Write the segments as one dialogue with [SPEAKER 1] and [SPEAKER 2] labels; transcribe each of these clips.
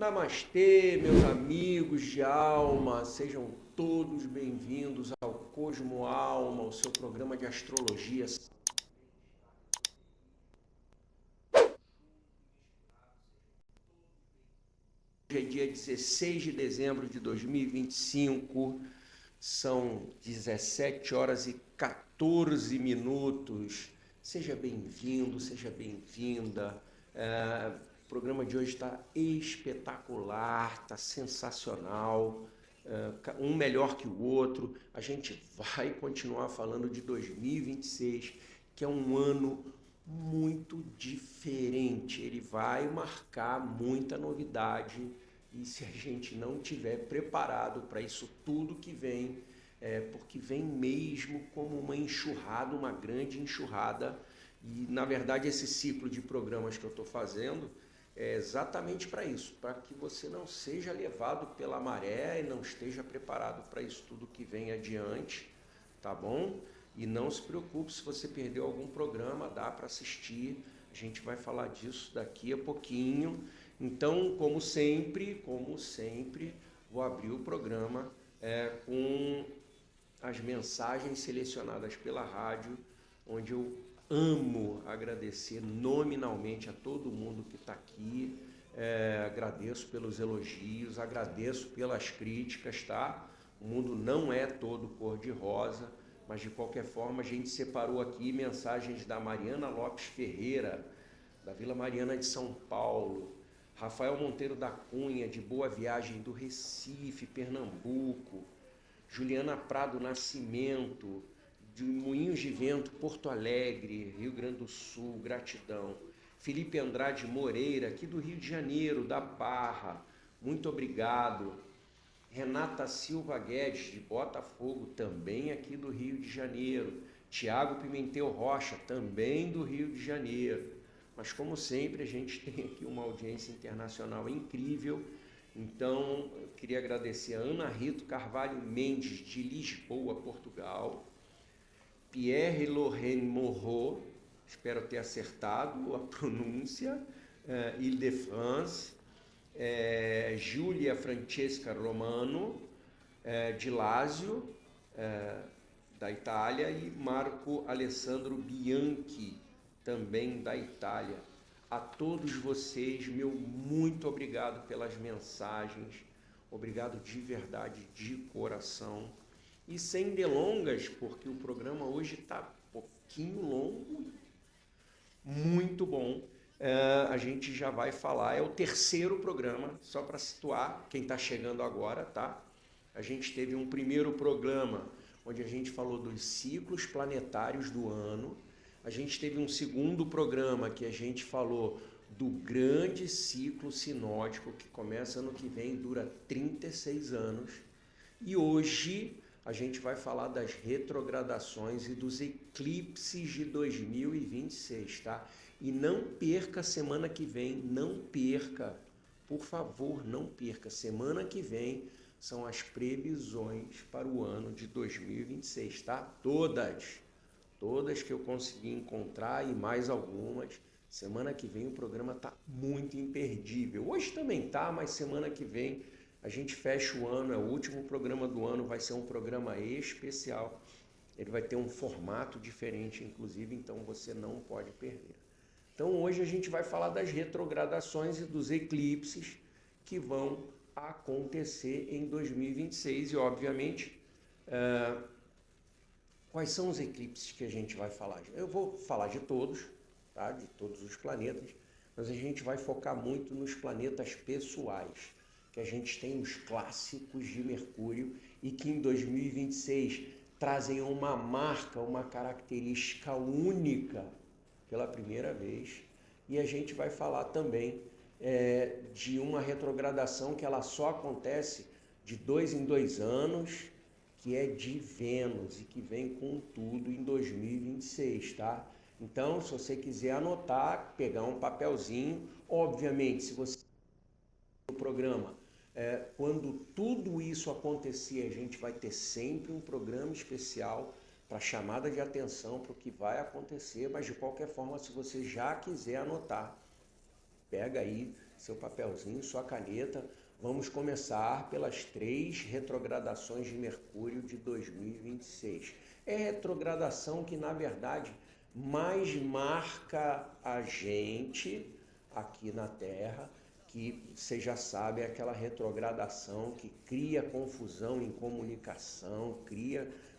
[SPEAKER 1] Namastê, meus amigos de alma, sejam todos bem-vindos ao Cosmo Alma, o seu programa de astrologia. Hoje é dia 16 de dezembro de 2025, são 17 horas e 14 minutos. Seja bem-vindo, seja bem-vinda. O programa de hoje está espetacular, está sensacional, um melhor que o outro. A gente vai continuar falando de 2026, que é um ano muito diferente. Ele vai marcar muita novidade e se a gente não tiver preparado para isso tudo que vem, porque vem mesmo como uma enxurrada, uma grande enxurrada. E na verdade esse ciclo de programas que eu estou fazendo é exatamente para isso, para que você não seja levado pela maré e não esteja preparado para isso tudo que vem adiante, tá bom? E não se preocupe se você perdeu algum programa, dá para assistir, a gente vai falar disso daqui a pouquinho. Então, como sempre, vou abrir o programa com as mensagens selecionadas pela rádio, onde eu amo agradecer nominalmente a todo mundo que está aqui, agradeço pelos elogios, agradeço pelas críticas, tá? O mundo não é todo cor-de-rosa, mas de qualquer forma a gente separou aqui mensagens da Mariana Lopes Ferreira, da Vila Mariana de São Paulo, Rafael Monteiro da Cunha, de Boa Viagem do Recife, Pernambuco, Juliana Prado Nascimento, de Moinhos de Vento, Porto Alegre, Rio Grande do Sul, gratidão. Felipe Andrade Moreira, aqui do Rio de Janeiro, da Barra, muito obrigado. Renata Silva Guedes, de Botafogo, também aqui do Rio de Janeiro. Tiago Pimentel Rocha, também do Rio de Janeiro. Mas como sempre, a gente tem aqui uma audiência internacional incrível. Então, eu queria agradecer a Ana Rito Carvalho Mendes, de Lisboa, Portugal. Pierre Lorraine Moreau, espero ter acertado a pronúncia, Ile-de-France. Giulia Francesca Romano, de Lazio, da Itália, e Marco Alessandro Bianchi, também da Itália. A todos vocês, meu muito obrigado pelas mensagens, obrigado de verdade, de coração. E sem delongas, porque o programa hoje está um pouquinho longo, muito bom. A gente já vai falar, é o terceiro programa, só para situar quem está chegando agora, tá? A gente teve um primeiro programa onde a gente falou dos ciclos planetários do ano. A gente teve um segundo programa que a gente falou do grande ciclo sinódico que começa ano que vem e dura 36 anos. E hoje a gente vai falar das retrogradações e dos eclipses de 2026, tá? E não perca semana que vem, não perca, por favor, não perca. Semana que vem são as previsões para o ano de 2026, tá? Todas que eu consegui encontrar e mais algumas. Semana que vem o programa tá muito imperdível. Hoje também tá, mas semana que vem a gente fecha o ano, é o último programa do ano, vai ser um programa especial. Ele vai ter um formato diferente, inclusive, então você não pode perder. Então hoje a gente vai falar das retrogradações e dos eclipses que vão acontecer em 2026 e, obviamente, quais são os eclipses que a gente vai falar? Eu vou falar de todos, tá? De todos os planetas, mas a gente vai focar muito nos planetas pessoais, que a gente tem os clássicos de Mercúrio e que em 2026 trazem uma marca, uma característica única pela primeira vez. E a gente vai falar também de uma retrogradação que ela só acontece de 2 em 2 anos, que é de Vênus e que vem com tudo em 2026, tá? Então, se você quiser anotar, pegar um papelzinho, obviamente, se você no programa, quando tudo isso acontecer, a gente vai ter sempre um programa especial para chamada de atenção para o que vai acontecer, mas de qualquer forma, se você já quiser anotar, pega aí, seu papelzinho, sua caneta. Vamos começar pelas 3 retrogradações de Mercúrio de 2026. É retrogradação que, na verdade, mais marca a gente aqui na Terra, que você já sabe, é aquela retrogradação que cria confusão em comunicação,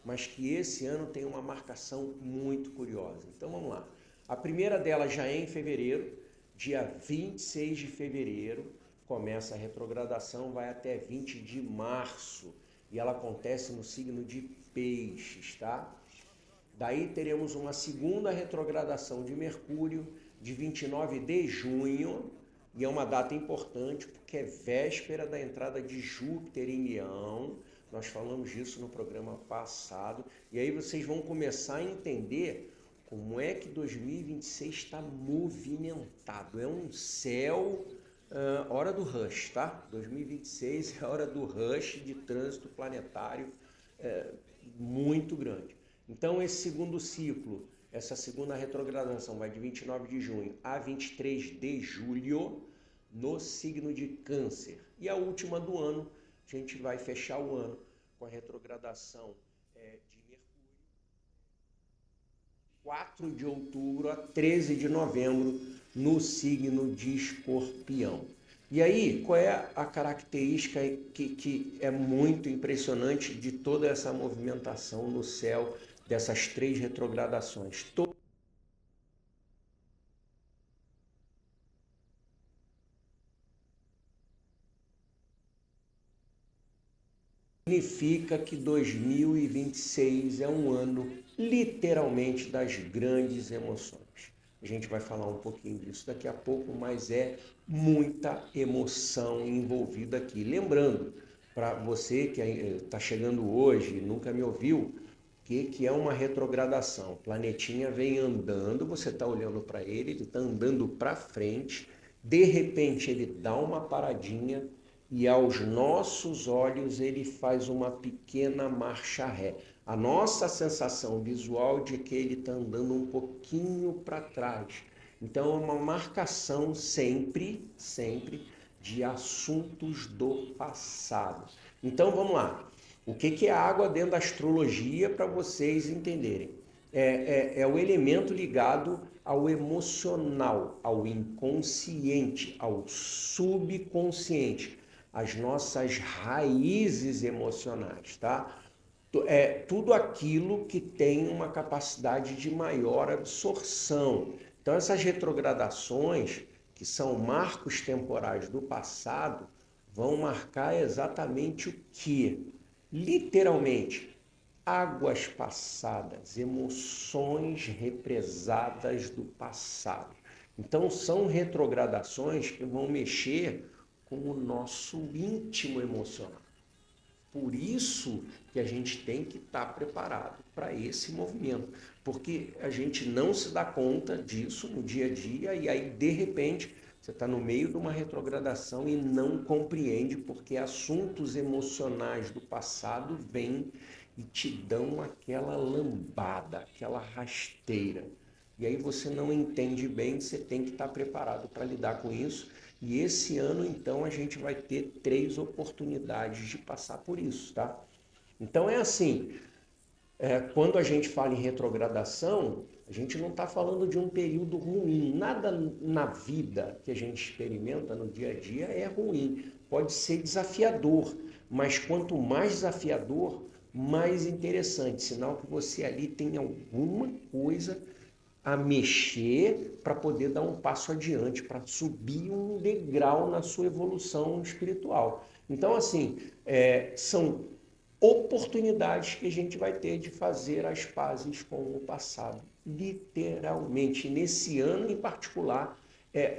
[SPEAKER 1] mas que esse ano tem uma marcação muito curiosa. Então vamos lá. A primeira delas já é em fevereiro, dia 26 de fevereiro, começa a retrogradação, vai até 20 de março, e ela acontece no signo de Peixes, tá? Daí teremos uma segunda retrogradação de Mercúrio, de 29 de junho, e é uma data importante porque é véspera da entrada de Júpiter em Leão. Nós falamos disso no programa passado, e aí vocês vão começar a entender como é que 2026 está movimentado. É um céu, hora do rush, tá? 2026 é a hora do rush de trânsito planetário muito grande. Então, esse segundo ciclo, essa segunda retrogradação vai de 29 de junho a 23 de julho no signo de Câncer. E a última do ano, a gente vai fechar o ano com a retrogradação de Mercúrio, 4 de outubro a 13 de novembro, no signo de Escorpião. E aí, qual é a característica que é muito impressionante de toda essa movimentação no céu dessas 3 retrogradações? Significa que 2026 é um ano literalmente das grandes emoções. A gente vai falar um pouquinho disso daqui a pouco, mas é muita emoção envolvida aqui. Lembrando, para você que está chegando hoje e nunca me ouviu, o que é uma retrogradação? O planetinha vem andando, você está olhando para ele está andando para frente, de repente ele dá uma paradinha, e aos nossos olhos ele faz uma pequena marcha ré. A nossa sensação visual de que ele está andando um pouquinho para trás. Então é uma marcação sempre de assuntos do passado. Então vamos lá. O que é água dentro da astrologia para vocês entenderem? É o elemento ligado ao emocional, ao inconsciente, ao subconsciente, as nossas raízes emocionais, tá? Tudo aquilo que tem uma capacidade de maior absorção. Então, essas retrogradações, que são marcos temporais do passado, vão marcar exatamente o quê? Literalmente, águas passadas, emoções represadas do passado. Então, são retrogradações que vão mexer com o nosso íntimo emocional. Por isso que a gente tem que estar preparado para esse movimento, porque a gente não se dá conta disso no dia a dia e aí, de repente, você está no meio de uma retrogradação e não compreende porque assuntos emocionais do passado vêm e te dão aquela lambada, aquela rasteira. E aí você não entende bem, você tem que estar preparado para lidar com isso. E esse ano, então, a gente vai ter 3 oportunidades de passar por isso, tá? Então é assim, quando a gente fala em retrogradação, a gente não está falando de um período ruim. Nada na vida que a gente experimenta no dia a dia é ruim. Pode ser desafiador, mas quanto mais desafiador, mais interessante. Sinal que você ali tem alguma coisa a mexer para poder dar um passo adiante, para subir um degrau na sua evolução espiritual. Então, assim, são oportunidades que a gente vai ter de fazer as pazes com o passado. Literalmente, nesse ano em particular,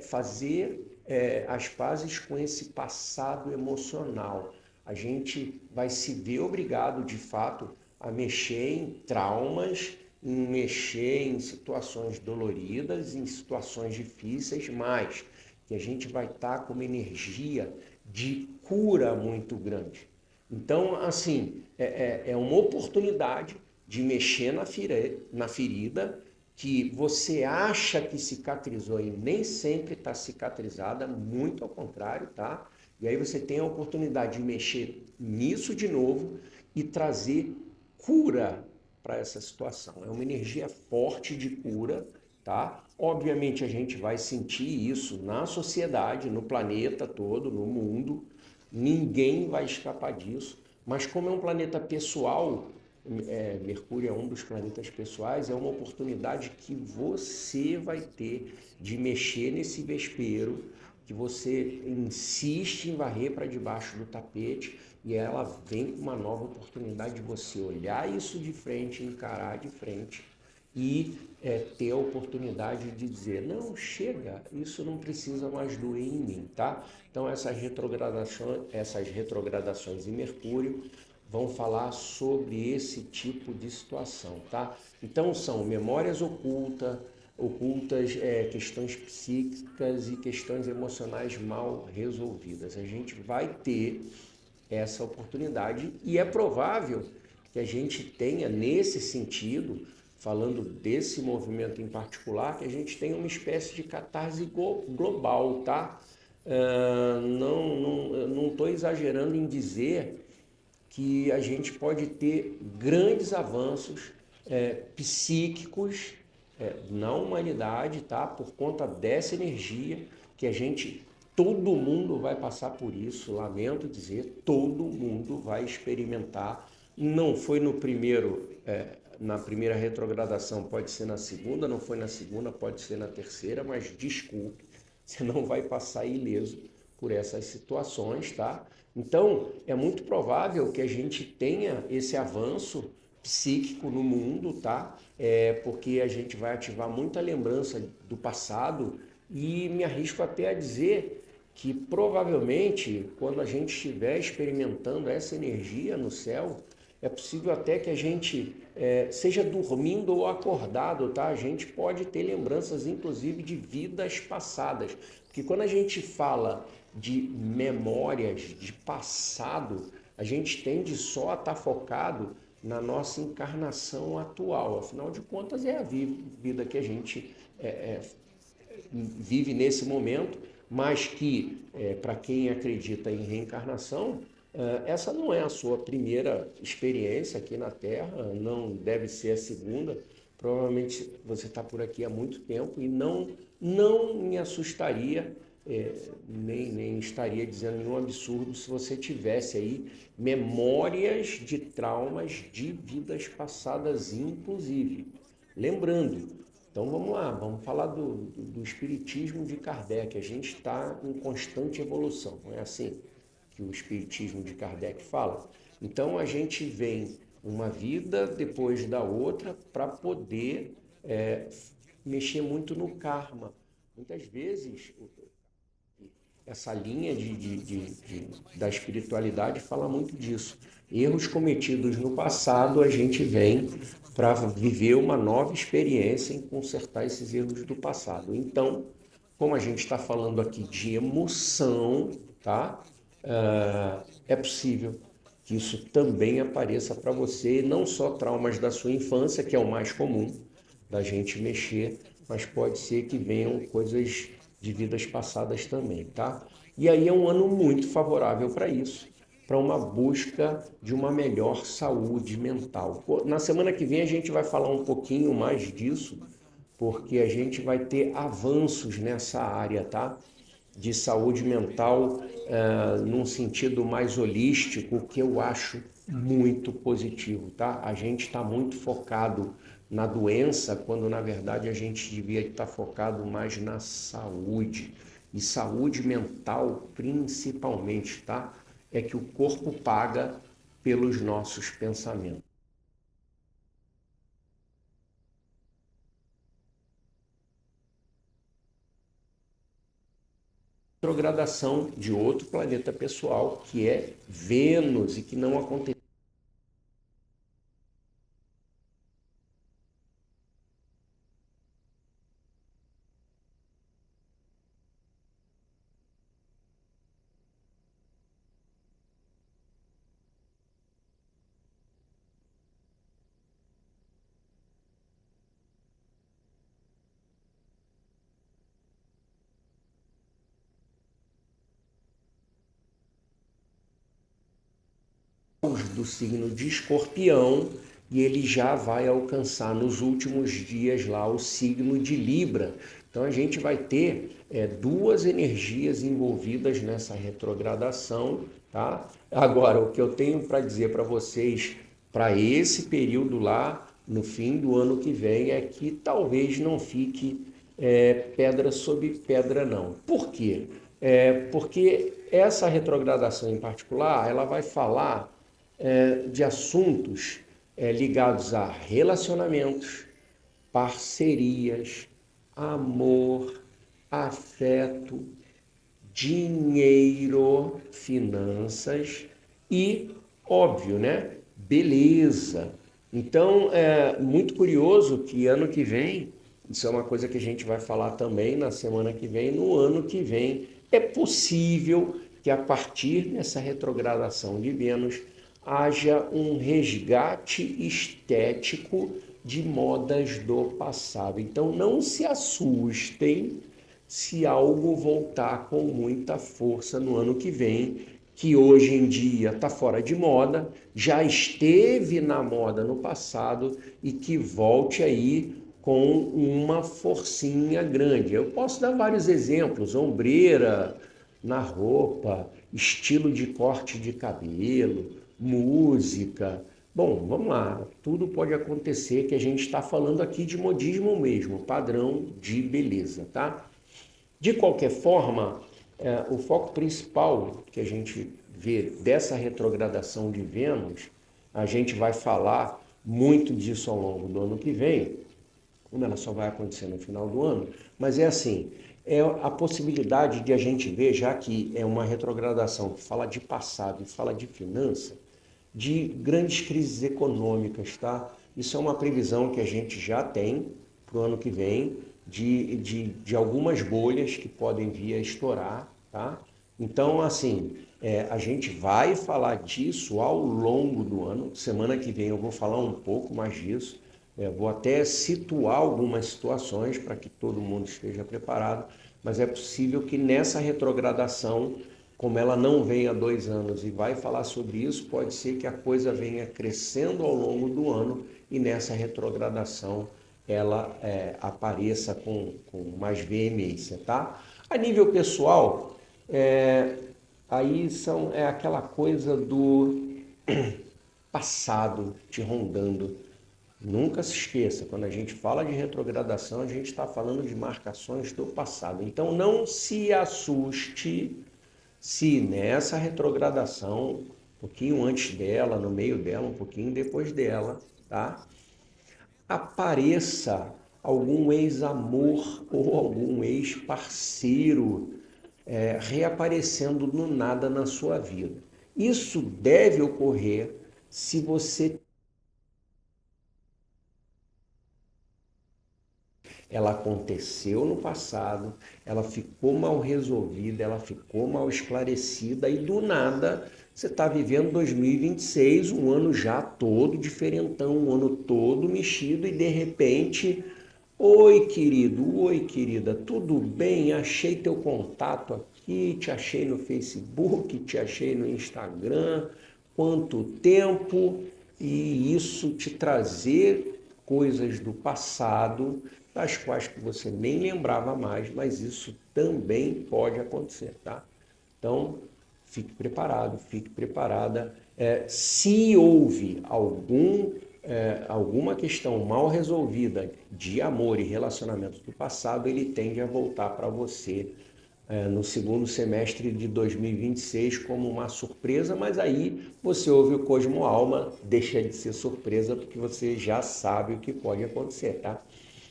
[SPEAKER 1] fazer as pazes com esse passado emocional. A gente vai se ver obrigado, de fato, a mexer em traumas, em mexer em situações doloridas, em situações difíceis, mas que a gente vai estar com uma energia de cura muito grande. Então, assim, é uma oportunidade de mexer na ferida que você acha que cicatrizou e nem sempre está cicatrizada, muito ao contrário, tá? E aí você tem a oportunidade de mexer nisso de novo e trazer cura para essa situação. É uma energia forte de cura, tá? Obviamente a gente vai sentir isso na sociedade, no planeta todo, no mundo. Ninguém vai escapar disso. Mas como é um planeta pessoal, Mercúrio é um dos planetas pessoais, é uma oportunidade que você vai ter de mexer nesse vespeiro, que você insiste em varrer para debaixo do tapete e ela vem com uma nova oportunidade de você olhar isso de frente, encarar de frente e ter a oportunidade de dizer, não, chega, isso não precisa mais doer em mim, tá? Então essas retrogradações em Mercúrio vão falar sobre esse tipo de situação, tá? Então são memórias ocultas, questões psíquicas e questões emocionais mal resolvidas. A gente vai ter essa oportunidade e é provável que a gente tenha nesse sentido, falando desse movimento em particular, que a gente tenha uma espécie de catarse global, tá? Não estou exagerando em dizer que a gente pode ter grandes avanços psíquicos na humanidade, tá? Por conta dessa energia que todo mundo vai passar por isso, lamento dizer, todo mundo vai experimentar. Não foi no primeiro, na primeira retrogradação, pode ser na segunda, não foi na segunda, pode ser na terceira, mas desculpe, você não vai passar ileso por essas situações, tá? Então, é muito provável que a gente tenha esse avanço psíquico no mundo, tá? Porque a gente vai ativar muita lembrança do passado e me arrisco até a dizer que provavelmente quando a gente estiver experimentando essa energia no céu, é possível até que a gente seja dormindo ou acordado, tá? A gente pode ter lembranças, inclusive, de vidas passadas. Porque quando a gente fala de memórias de passado, a gente tende só a estar focado na nossa encarnação atual. Afinal de contas, é a vida que a gente vive nesse momento, mas que, para quem acredita em reencarnação, essa não é a sua primeira experiência aqui na Terra, não deve ser a segunda. Provavelmente você está por aqui há muito tempo e não me assustaria, nem estaria dizendo nenhum absurdo se você tivesse aí memórias de traumas de vidas passadas, inclusive. Lembrando, então vamos lá, vamos falar do espiritismo de Kardec. A gente está em constante evolução, não é assim que o espiritismo de Kardec fala? Então a gente vem uma vida depois da outra para poder mexer muito no karma. Muitas vezes essa linha da espiritualidade fala muito disso. Erros cometidos no passado, a gente vem para viver uma nova experiência em consertar esses erros do passado. Então, como a gente está falando aqui de emoção, tá? É possível que isso também apareça para você, não só traumas da sua infância, que é o mais comum da gente mexer, mas pode ser que venham coisas de vidas passadas também, tá? E aí é um ano muito favorável para isso, para uma busca de uma melhor saúde mental. Na semana que vem a gente vai falar um pouquinho mais disso, porque a gente vai ter avanços nessa área, tá? De saúde mental, num sentido mais holístico, que eu acho muito positivo, tá? A gente está muito focado na doença, quando na verdade a gente devia estar focado mais na saúde. E saúde mental, principalmente, tá? É que o corpo paga pelos nossos pensamentos. Retrogradação de outro planeta pessoal, que é Vênus, e que não aconteceu. do signo de Escorpião e ele já vai alcançar nos últimos dias lá o signo de Libra. Então a gente vai ter duas energias envolvidas nessa retrogradação, tá? Agora, o que eu tenho para dizer para vocês para esse período lá, no fim do ano que vem, é que talvez não fique pedra sobre pedra, não. Por quê? Porque essa retrogradação em particular, ela vai falar de assuntos ligados a relacionamentos, parcerias, amor, afeto, dinheiro, finanças e, óbvio, né? Beleza. Então, é muito curioso que ano que vem, isso é uma coisa que a gente vai falar também na semana que vem, no ano que vem, é possível que a partir dessa retrogradação de Vênus haja um resgate estético de modas do passado. Então não se assustem se algo voltar com muita força no ano que vem, que hoje em dia está fora de moda, já esteve na moda no passado e que volte aí com uma forcinha grande. Eu posso dar vários exemplos: ombreira na roupa, estilo de corte de cabelo, música. Bom, vamos lá, tudo pode acontecer, que a gente está falando aqui de modismo mesmo, padrão de beleza, tá? De qualquer forma, o foco principal que a gente vê dessa retrogradação de Vênus, a gente vai falar muito disso ao longo do ano que vem, como ela só vai acontecer no final do ano, mas é assim, é a possibilidade de a gente ver, já que é uma retrogradação que fala de passado e fala de finança, de grandes crises econômicas, tá? Isso é uma previsão que a gente já tem para o ano que vem, de algumas bolhas que podem vir a estourar, tá? Então, assim, a gente vai falar disso ao longo do ano. Semana que vem eu vou falar um pouco mais disso. Vou até situar algumas situações para que todo mundo esteja preparado, mas é possível que nessa retrogradação, como ela não vem há 2 anos e vai falar sobre isso, pode ser que a coisa venha crescendo ao longo do ano e nessa retrogradação ela apareça com mais veemência, tá? A nível pessoal, aí é aquela coisa do passado te rondando. Nunca se esqueça, quando a gente fala de retrogradação, a gente está falando de marcações do passado. Então não se assuste se nessa retrogradação, um pouquinho antes dela, no meio dela, um pouquinho depois dela, tá? Apareça algum ex-amor ou algum ex-parceiro reaparecendo do nada na sua vida. Isso deve ocorrer se você... Ela aconteceu no passado, ela ficou mal resolvida, ela ficou mal esclarecida e do nada você está vivendo 2026, um ano já todo diferentão, um ano todo mexido e de repente, oi querido, oi querida, tudo bem? Achei teu contato aqui, te achei no Facebook, te achei no Instagram, quanto tempo? E isso te trazer coisas do passado, das quais que você nem lembrava mais, mas isso também pode acontecer, tá? Então, fique preparado, fique preparada. Se houve alguma questão mal resolvida de amor e relacionamento do passado, ele tende a voltar para você no segundo semestre de 2026 como uma surpresa, mas aí você ouve o Cosmo Alma, deixa de ser surpresa porque você já sabe o que pode acontecer, tá?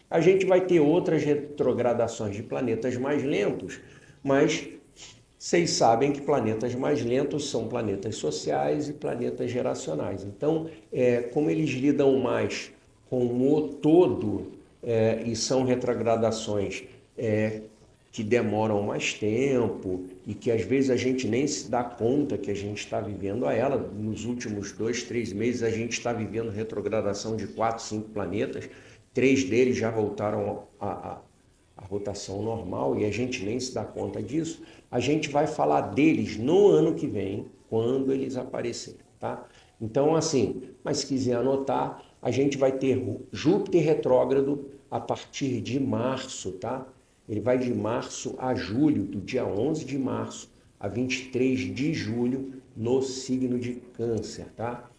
[SPEAKER 1] A gente vai ter outras retrogradações de planetas mais lentos, mas vocês sabem que planetas mais lentos são planetas sociais e planetas geracionais. Então, como eles lidam mais com o todo e são retrogradações que demoram mais tempo e que às vezes a gente nem se dá conta que a gente está vivendo a ela. Nos últimos 2, 3 meses a gente está vivendo retrogradação de 4, 5 planetas, 3 deles já voltaram à rotação normal e a gente nem se dá conta disso. A gente vai falar deles no ano que vem, quando eles aparecerem, tá? Então, assim, mas se quiser anotar, a gente vai ter Júpiter retrógrado a partir de março, tá? Ele vai de março a julho, do dia 11 de março a 23 de julho, no signo de Câncer, tá?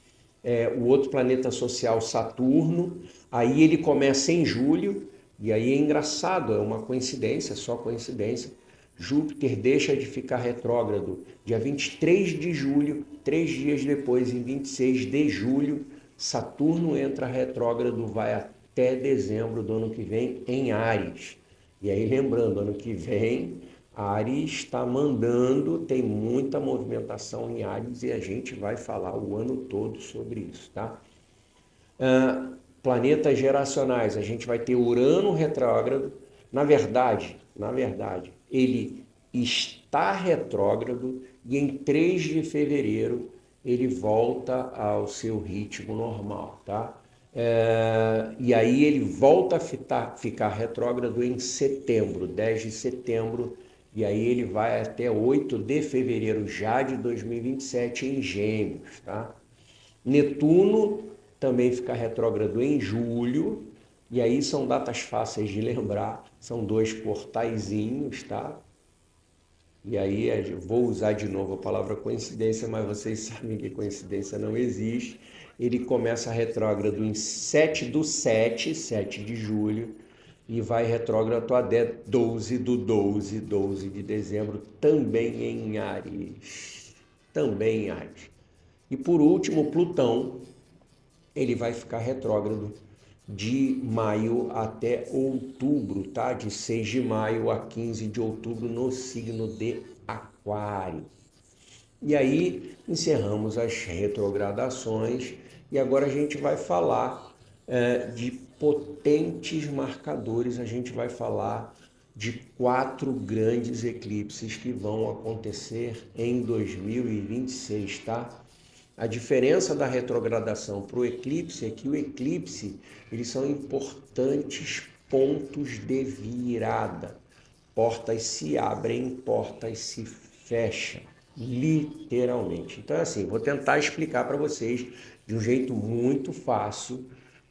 [SPEAKER 1] O outro planeta social, Saturno, aí ele começa em julho, e aí é engraçado, é uma coincidência, só coincidência. Júpiter deixa de ficar retrógrado dia 23 de julho, 3 dias depois, em 26 de julho, Saturno entra retrógrado, vai até dezembro do ano que vem em Áries. E aí, lembrando, ano que vem, Áries está mandando, tem muita movimentação em Áries e a gente vai falar o ano todo sobre isso, tá? Planetas geracionais, a gente vai ter Urano retrógrado. Na verdade, ele está retrógrado e em 3 de fevereiro ele volta ao seu ritmo normal, tá? E aí ele volta a ficar retrógrado em setembro, 10 de setembro, e aí ele vai até 8 de fevereiro já de 2027 em Gêmeos, tá? Netuno também fica retrógrado em julho, e aí são datas fáceis de lembrar, são 2 portaizinhos, tá? E aí vou usar de novo a palavra coincidência, mas vocês sabem que coincidência não existe. Ele começa retrógrado em 7 de julho, e vai retrógrado até 12 de dezembro, também em Áries. Também em Áries. E por último, Plutão, ele vai ficar retrógrado de maio até outubro, tá? De 6 de maio a 15 de outubro no signo de Aquário. E aí encerramos as retrogradações e agora a gente vai falar de potentes marcadores, a gente vai falar de 4 grandes eclipses que vão acontecer em 2026, tá? A diferença da retrogradação para o eclipse é que o eclipse, eles são importantes pontos de virada. Portas se abrem, portas se fecham, literalmente. Então, assim, vou tentar explicar para vocês de um jeito muito fácil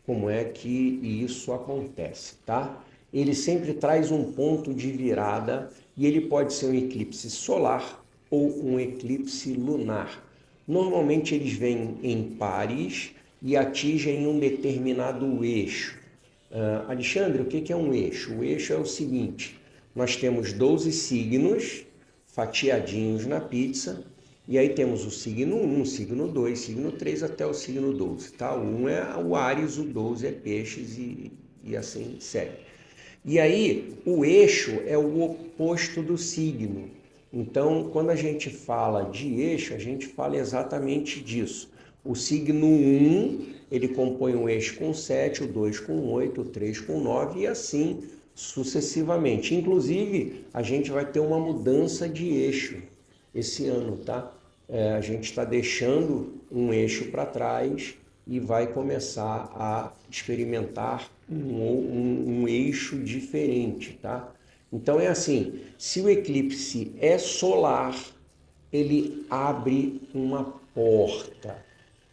[SPEAKER 1] como é que isso acontece, tá? Ele sempre traz um ponto de virada e ele pode ser um eclipse solar ou um eclipse lunar. Normalmente eles vêm em pares e atingem um determinado eixo. Alexandre, o que é um eixo? O eixo é o seguinte, nós temos 12 signos fatiadinhos na pizza, e aí temos o signo 1, signo 2, signo 3 até o signo 12, tá? O 1 é o Áries, o 12 é peixes e assim segue. E aí o eixo é o oposto do signo. Então, quando a gente fala de eixo, a gente fala exatamente disso. O signo 1, ele compõe um eixo com 7, o 2 com 8, o 3 com 9 e assim sucessivamente. Inclusive, a gente vai ter uma mudança de eixo esse ano, tá? A gente está deixando um eixo para trás e vai começar a experimentar um eixo diferente, tá? Então é assim, se o eclipse é solar, ele abre uma porta.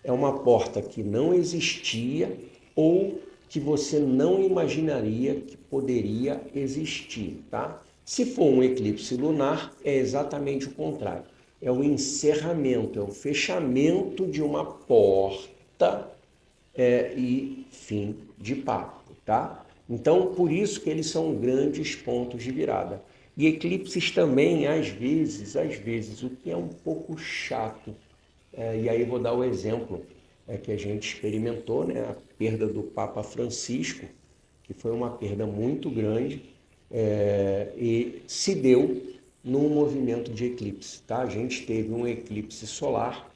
[SPEAKER 1] É uma porta que não existia ou que você não imaginaria que poderia existir, tá? Se for um eclipse lunar, é exatamente o contrário. É o encerramento, é o fechamento de uma porta e fim de papo, tá? Então, por isso que eles são grandes pontos de virada. E eclipses também, às vezes, o que é um pouco chato, e aí vou dar o exemplo que a gente experimentou, né? A perda do Papa Francisco, que foi uma perda muito grande, e se deu num movimento de eclipse, tá? A gente teve um eclipse solar,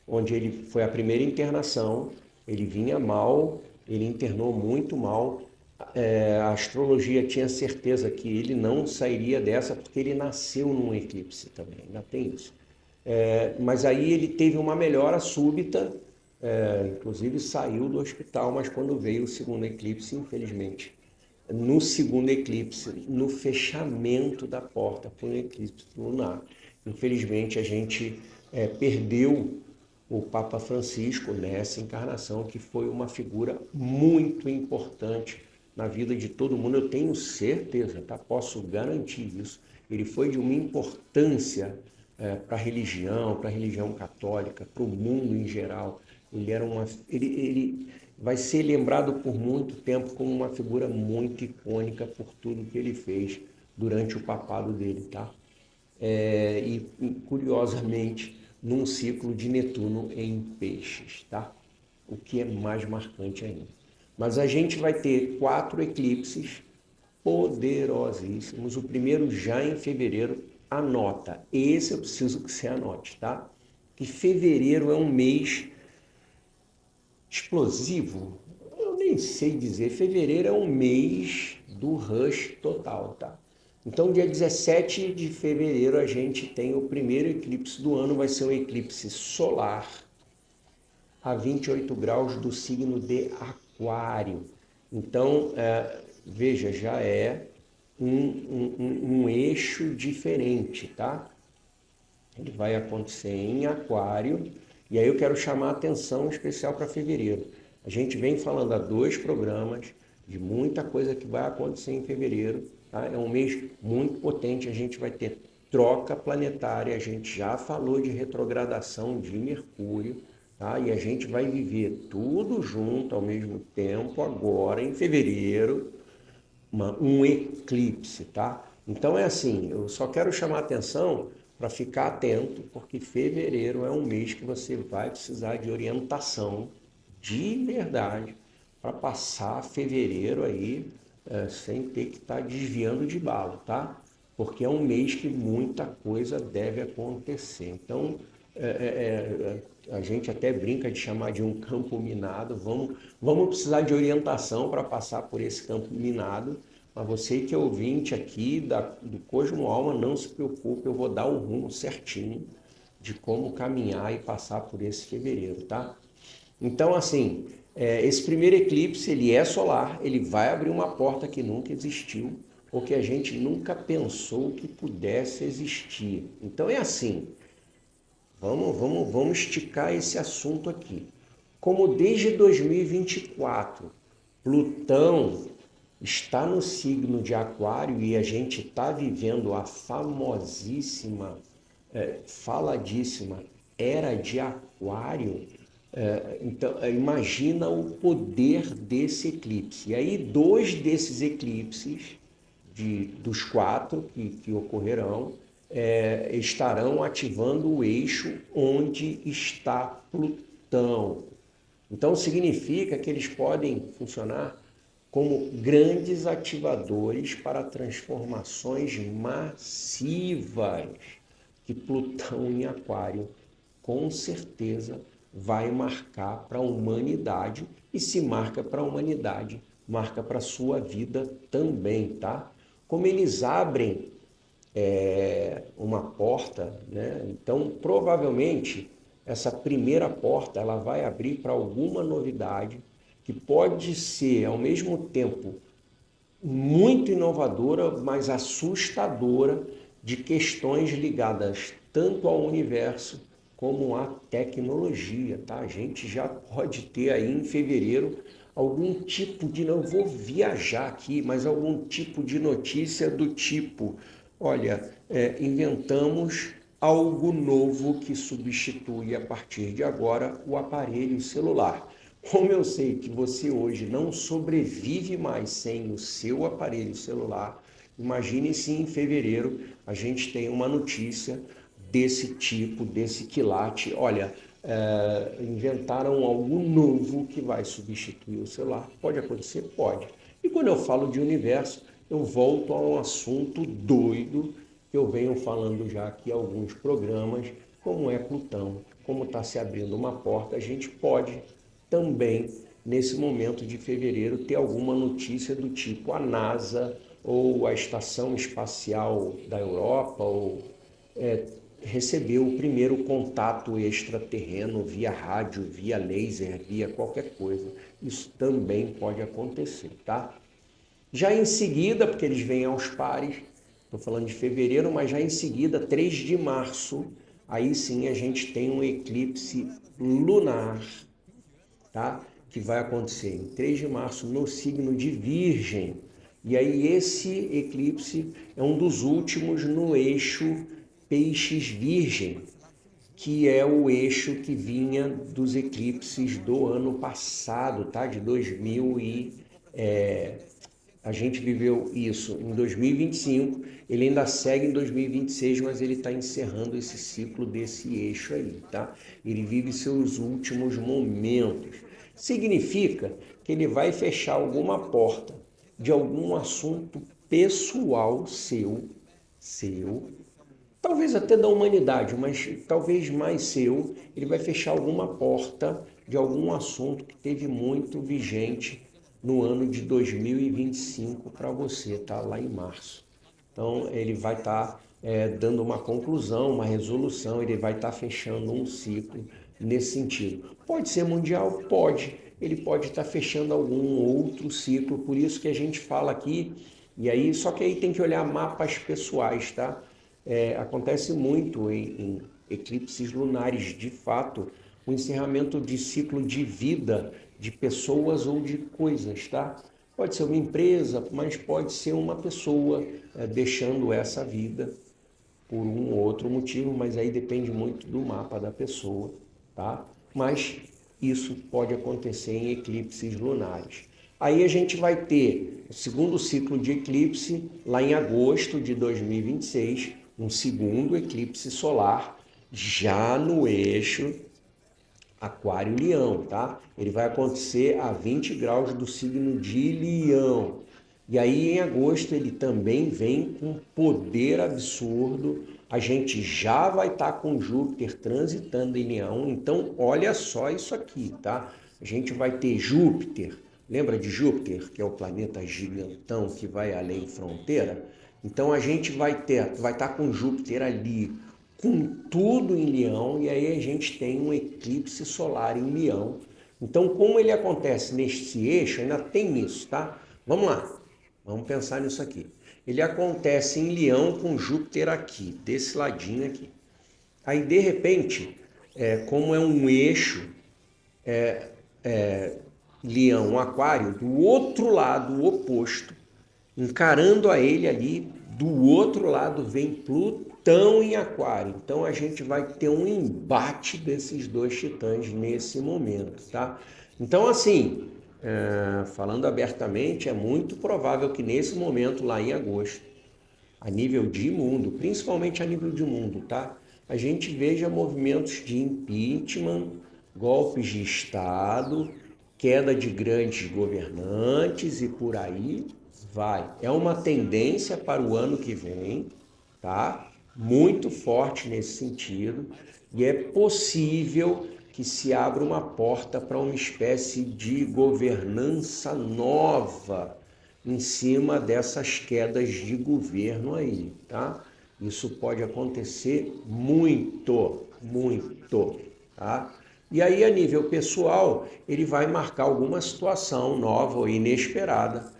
[SPEAKER 1] onde ele foi a primeira internação, ele vinha mal, ele internou muito mal. A astrologia tinha certeza que ele não sairia dessa porque ele nasceu num eclipse também, ainda tem isso. Mas aí ele teve uma melhora súbita, inclusive saiu do hospital, mas quando veio o segundo eclipse, infelizmente, no segundo eclipse, no fechamento da porta, foi um eclipse lunar. Infelizmente a gente perdeu o Papa Francisco nessa encarnação, que foi uma figura muito importante na vida de todo mundo. Eu tenho certeza, tá? Posso garantir isso. Ele foi de uma importância para a religião católica, para o mundo em geral. Ele vai ser lembrado por muito tempo como uma figura muito icônica por tudo que ele fez durante o papado dele, tá? E curiosamente, num ciclo de Netuno em Peixes, tá? O que é mais marcante ainda. Mas a gente vai ter 4 eclipses poderosíssimos. O primeiro já em fevereiro. Anota, esse eu preciso que você anote, tá? Que fevereiro é um mês explosivo. Eu nem sei dizer. Fevereiro é um mês do rush total, tá? Então, dia 17 de fevereiro, a gente tem o primeiro eclipse do ano, vai ser um eclipse solar a 28 graus do signo de Aquário. Então, veja, já é um eixo diferente, tá? Ele vai acontecer em Aquário, e aí eu quero chamar a atenção especial para fevereiro. A gente vem falando há 2 programas de muita coisa que vai acontecer em fevereiro, tá? É um mês muito potente, a gente vai ter troca planetária, a gente já falou de retrogradação de Mercúrio, tá? E a gente vai viver tudo junto ao mesmo tempo agora em fevereiro, um eclipse, tá? Então é assim, eu só quero chamar a atenção para ficar atento, porque fevereiro é um mês que você vai precisar de orientação de verdade para passar fevereiro aí sem ter que estar desviando de balo, tá? Porque é um mês que muita coisa deve acontecer. Então, a gente até brinca de chamar de um campo minado. Vamos precisar de orientação para passar por esse campo minado. Mas você que é ouvinte aqui do Cosmo Alma, não se preocupe, eu vou dar o rumo certinho de como caminhar e passar por esse fevereiro, tá? Então, assim, esse primeiro eclipse, ele é solar, ele vai abrir uma porta que nunca existiu, ou que a gente nunca pensou que pudesse existir. Então é assim, vamos esticar esse assunto aqui. Como desde 2024, Plutão está no signo de Aquário e a gente está vivendo a famosíssima, faladíssima Era de Aquário, então imagina o poder desse eclipse. E aí 2 desses eclipses, dos 4 que ocorrerão, estarão ativando o eixo onde está Plutão. Então significa que eles podem funcionar como grandes ativadores para transformações massivas, que Plutão em Aquário com certeza vai marcar para a humanidade, e se marca para a humanidade, marca para a sua vida também, tá? Como eles abrem uma porta, né? Então provavelmente essa primeira porta ela vai abrir para alguma novidade que pode ser ao mesmo tempo muito inovadora, mas assustadora, de questões ligadas tanto ao universo como à tecnologia, tá? A gente já pode ter aí em fevereiro algum tipo de, não vou viajar aqui, mas algum tipo de notícia do tipo, olha, inventamos algo novo que substitui a partir de agora o aparelho celular. Como eu sei que você hoje não sobrevive mais sem o seu aparelho celular, imagine se em fevereiro a gente tem uma notícia desse tipo, desse quilate. Olha, inventaram algo novo que vai substituir o celular. Pode acontecer? Pode. E quando eu falo de universo, eu volto a um assunto doido que eu venho falando já aqui em alguns programas, como é Plutão, como está se abrindo uma porta. A gente pode também, nesse momento de fevereiro, ter alguma notícia do tipo a NASA ou a Estação Espacial da Europa ou recebeu o primeiro contato extraterreno via rádio, via laser, via qualquer coisa. Isso também pode acontecer, tá? Já em seguida, porque eles vêm aos pares, estou falando de fevereiro, mas já em seguida, 3 de março, aí sim a gente tem um eclipse lunar, tá? Que vai acontecer em 3 de março no signo de Virgem. E aí esse eclipse é um dos últimos no eixo Peixes-Virgem, que é o eixo que vinha dos eclipses do ano passado, tá? De 2000 a gente viveu isso em 2025, ele ainda segue em 2026, mas ele está encerrando esse ciclo desse eixo aí, tá? Ele vive seus últimos momentos. Significa que ele vai fechar alguma porta de algum assunto pessoal seu, talvez até da humanidade, mas talvez mais seu. Ele vai fechar alguma porta de algum assunto que teve muito vigente no ano de 2025 para você, tá? Lá em março. Então, ele vai estar dando uma conclusão, uma resolução, ele vai estar fechando um ciclo nesse sentido. Pode ser mundial? Pode. Ele pode estar fechando algum outro ciclo, por isso que a gente fala aqui, e aí, só que aí tem que olhar mapas pessoais, tá? Acontece muito em eclipses lunares, de fato, o encerramento de ciclo de vida de pessoas ou de coisas, tá? Pode ser uma empresa, mas pode ser uma pessoa deixando essa vida por um ou outro motivo, mas aí depende muito do mapa da pessoa, tá? Mas isso pode acontecer em eclipses lunares. Aí a gente vai ter o segundo ciclo de eclipse lá em agosto de 2026, um segundo eclipse solar já no eixo Aquário-Leão, tá? Ele vai acontecer a 20 graus do signo de Leão. E aí em agosto ele também vem com poder absurdo. A gente já vai estar com Júpiter transitando em Leão. Então olha só isso aqui, tá? A gente vai ter Júpiter. Lembra de Júpiter, que é o planeta gigantão que vai além fronteira? Então a gente vai estar com Júpiter ali com tudo em Leão, e aí a gente tem um eclipse solar em Leão. Então, como ele acontece nesse eixo, ainda tem isso, tá? Vamos lá, vamos pensar nisso aqui. Ele acontece em Leão com Júpiter aqui, desse ladinho aqui. Aí, de repente, como é um eixo Leão-Aquário, do outro lado, o oposto, encarando a ele ali, do outro lado vem Plutão em Aquário. Então a gente vai ter um embate desses dois titãs nesse momento, tá? Então assim, falando abertamente, é muito provável que nesse momento lá em agosto, a nível de mundo, principalmente a nível de mundo, tá? A gente veja movimentos de impeachment, golpes de Estado, queda de grandes governantes e por aí vai. É uma tendência para o ano que vem, tá? Muito forte nesse sentido, e é possível que se abra uma porta para uma espécie de governança nova em cima dessas quedas de governo aí, tá? Isso pode acontecer muito, tá? E aí, a nível pessoal, ele vai marcar alguma situação nova ou inesperada,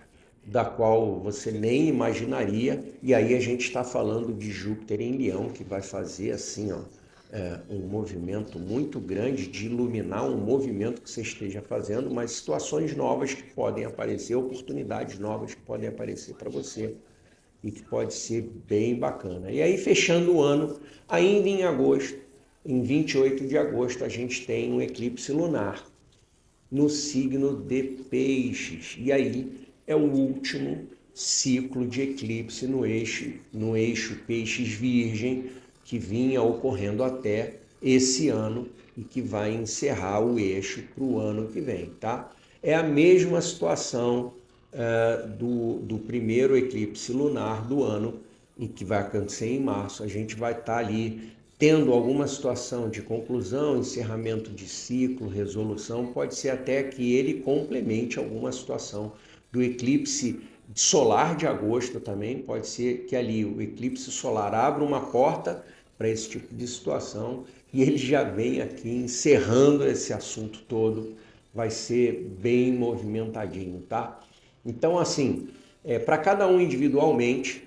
[SPEAKER 1] da qual você nem imaginaria, e aí a gente está falando de Júpiter em Leão, que vai fazer assim, ó, um movimento muito grande de iluminar um movimento que você esteja fazendo, mas situações novas que podem aparecer, oportunidades novas que podem aparecer para você e que pode ser bem bacana. E aí, fechando o ano, ainda em agosto, em 28 de agosto, a gente tem um eclipse lunar no signo de Peixes. E aí é o último ciclo de eclipse no eixo Peixes-Virgem, que vinha ocorrendo até esse ano e que vai encerrar o eixo para o ano que vem, tá? É a mesma situação do primeiro eclipse lunar do ano, e que vai acontecer em março. A gente vai estar ali tendo alguma situação de conclusão, encerramento de ciclo, resolução. Pode ser até que ele complemente alguma situação do eclipse solar de agosto também. Pode ser que ali o eclipse solar abra uma porta para esse tipo de situação e ele já vem aqui encerrando esse assunto todo. Vai ser bem movimentadinho, tá? Então, assim, para cada um individualmente,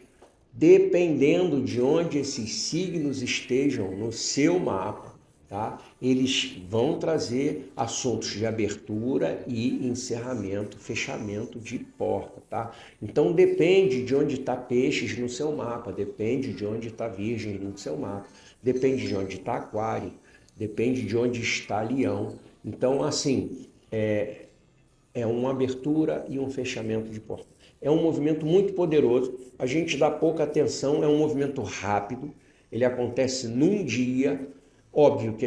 [SPEAKER 1] Dependendo de onde esses signos estejam no seu mapa, tá? Eles vão trazer assuntos de abertura e encerramento, fechamento de porta, tá? Então depende de onde está Peixes no seu mapa, depende de onde está Virgem no seu mapa, depende de onde está Aquário, depende de onde está Leão. Então, assim, é uma abertura e um fechamento de porta. É um movimento muito poderoso, a gente dá pouca atenção, é um movimento rápido, ele acontece num dia. Óbvio que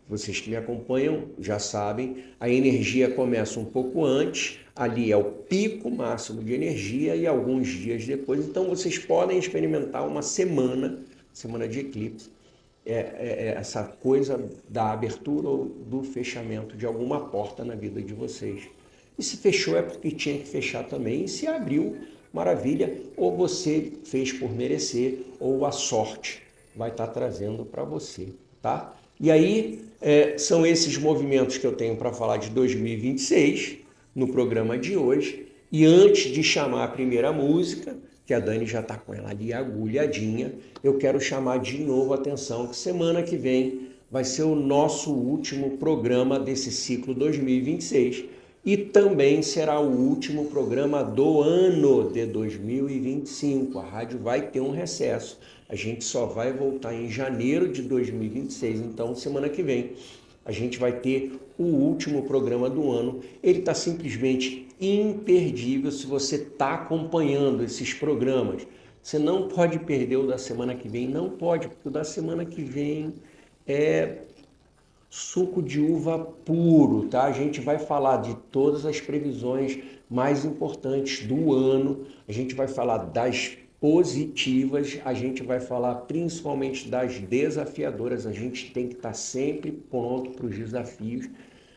[SPEAKER 1] vocês que me acompanham já sabem, a energia começa um pouco antes, ali é o pico máximo de energia e alguns dias depois, então vocês podem experimentar uma semana de eclipse, essa coisa da abertura ou do fechamento de alguma porta na vida de vocês. E se fechou é porque tinha que fechar também, e se abriu, maravilha, ou você fez por merecer, ou a sorte vai estar trazendo para você, tá? E aí, são esses movimentos que eu tenho para falar de 2026 no programa de hoje. E antes de chamar a primeira música, que a Dani já está com ela ali agulhadinha, eu quero chamar de novo a atenção que semana que vem vai ser o nosso último programa desse ciclo 2026 e também será o último programa do ano de 2025. A rádio vai ter um recesso, a gente só vai voltar em janeiro de 2026, então semana que vem a gente vai ter o último programa do ano. Ele está simplesmente imperdível se você está acompanhando esses programas. Você não pode perder o da semana que vem, não pode, porque o da semana que vem é suco de uva puro, tá? A gente vai falar de todas as previsões mais importantes do ano, a gente vai falar das positivas, a gente vai falar principalmente das desafiadoras, a gente tem que estar sempre pronto para os desafios.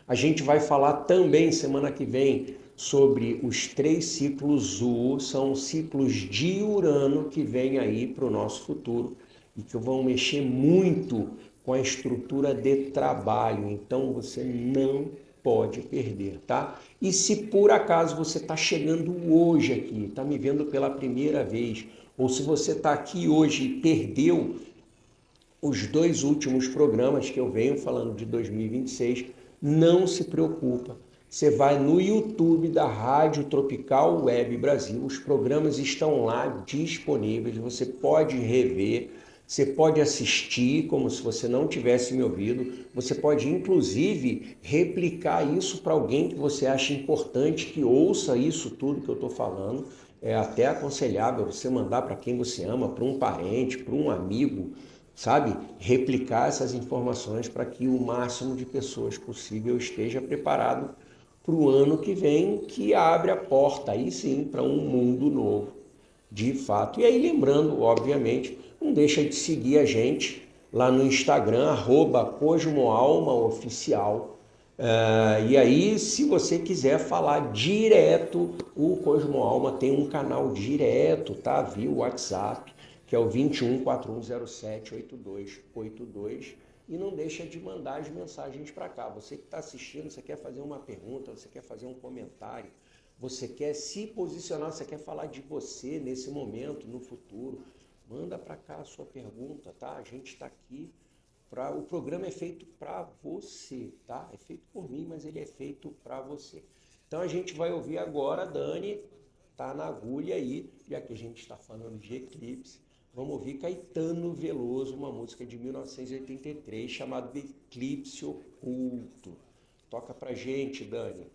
[SPEAKER 1] A gente vai falar também semana que vem sobre os 3 ciclos U, são ciclos de Urano que vem aí para o nosso futuro e que vão mexer muito com a estrutura de trabalho, então você não pode perder, tá? E se por acaso você está chegando hoje aqui, está me vendo pela primeira vez, ou se você está aqui hoje e perdeu os 2 últimos programas que eu venho falando de 2026, não se preocupa. Você vai no YouTube da Rádio Tropical Web Brasil, os programas estão lá disponíveis, você pode rever, você pode assistir como se você não tivesse me ouvido, você pode inclusive replicar isso para alguém que você acha importante que ouça isso tudo que eu estou falando. É até aconselhável você mandar para quem você ama, para um parente, para um amigo, sabe? Replicar essas informações para que o máximo de pessoas possível esteja preparado para o ano que vem, que abre a porta aí sim para um mundo novo, de fato. E aí lembrando, obviamente, não deixa de seguir a gente lá no Instagram, @CosmoAlmaOficial. E aí, se você quiser falar direto, o Cosmo Alma tem um canal direto, tá? Via WhatsApp, que é o 2141078282. E não deixa de mandar as mensagens para cá. Você que está assistindo, você quer fazer uma pergunta, você quer fazer um comentário, você quer se posicionar, você quer falar de você nesse momento, no futuro, manda para cá a sua pergunta, tá? A gente está aqui. O programa é feito para você, tá? É feito por mim, mas ele é feito para você. Então a gente vai ouvir agora, Dani, tá na agulha aí, já que a gente está falando de eclipse, vamos ouvir Caetano Veloso, uma música de 1983, chamada Eclipse Oculto. Toca pra gente, Dani.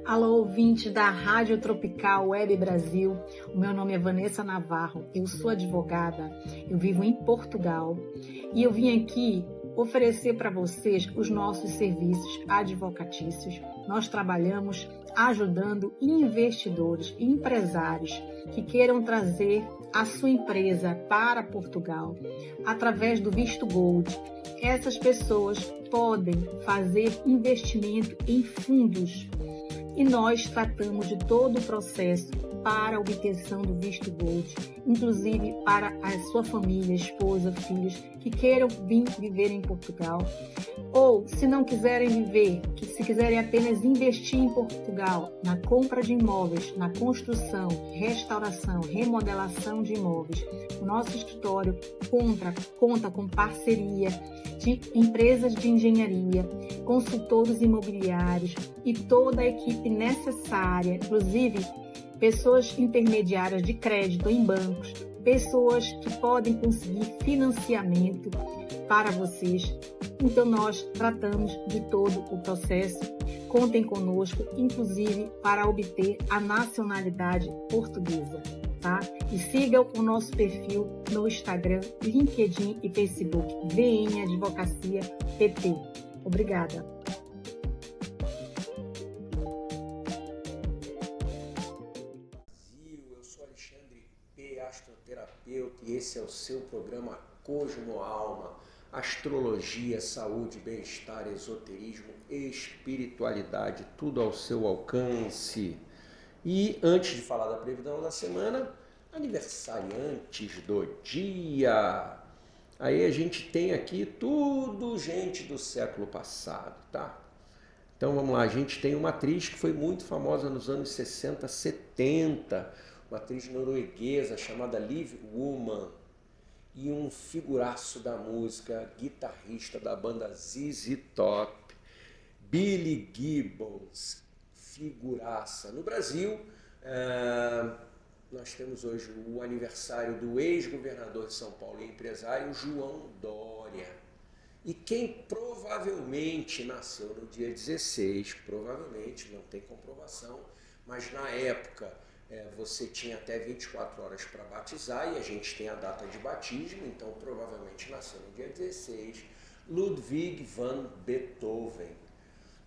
[SPEAKER 2] Alô, ouvinte da Rádio Tropical Web Brasil. O meu nome é Vanessa Navarro, eu sou advogada, eu vivo em Portugal e eu vim aqui oferecer para vocês os nossos serviços advocatícios. Nós trabalhamos ajudando investidores e empresários que queiram trazer a sua empresa para Portugal através do visto Gold. Essas pessoas podem fazer investimento em fundos e nós tratamos de todo o processo para a obtenção do visto Gold, inclusive para a sua família, esposa, filhos que queiram vir viver em Portugal. Ou, se não quiserem viver, que se quiserem apenas investir em Portugal, na compra de imóveis, na construção, restauração, remodelação de imóveis, o nosso escritório conta com parceria de empresas de engenharia, consultores imobiliários e toda a equipe necessária, inclusive pessoas intermediárias de crédito em bancos, pessoas que podem conseguir financiamento para vocês. Então, nós tratamos de todo o processo. Contem conosco, inclusive para obter a nacionalidade portuguesa, tá? E sigam o nosso perfil no Instagram, LinkedIn e Facebook, VN Advocacia PT. Obrigada.
[SPEAKER 1] Eu sou Alexandre P., astroterapeuta, e esse é o seu programa Cosmo Alma. Astrologia, saúde, bem-estar, esoterismo, espiritualidade, tudo ao seu alcance. E antes de falar da previsão da semana, aniversariantes do dia. Aí a gente tem aqui tudo gente do século passado, tá? Então vamos lá, a gente tem uma atriz que foi muito famosa nos anos 60, 70, uma atriz norueguesa chamada Liv Ullmann, e um figuraço da música, guitarrista da banda ZZ Top, Billy Gibbons, figuraça. No Brasil, nós temos hoje o aniversário do ex-governador de São Paulo e empresário João Dória. E quem provavelmente nasceu no dia 16, provavelmente, não tem comprovação, mas na época você tinha até 24 horas para batizar, e a gente tem a data de batismo, então provavelmente nasceu no dia 16, Ludwig van Beethoven,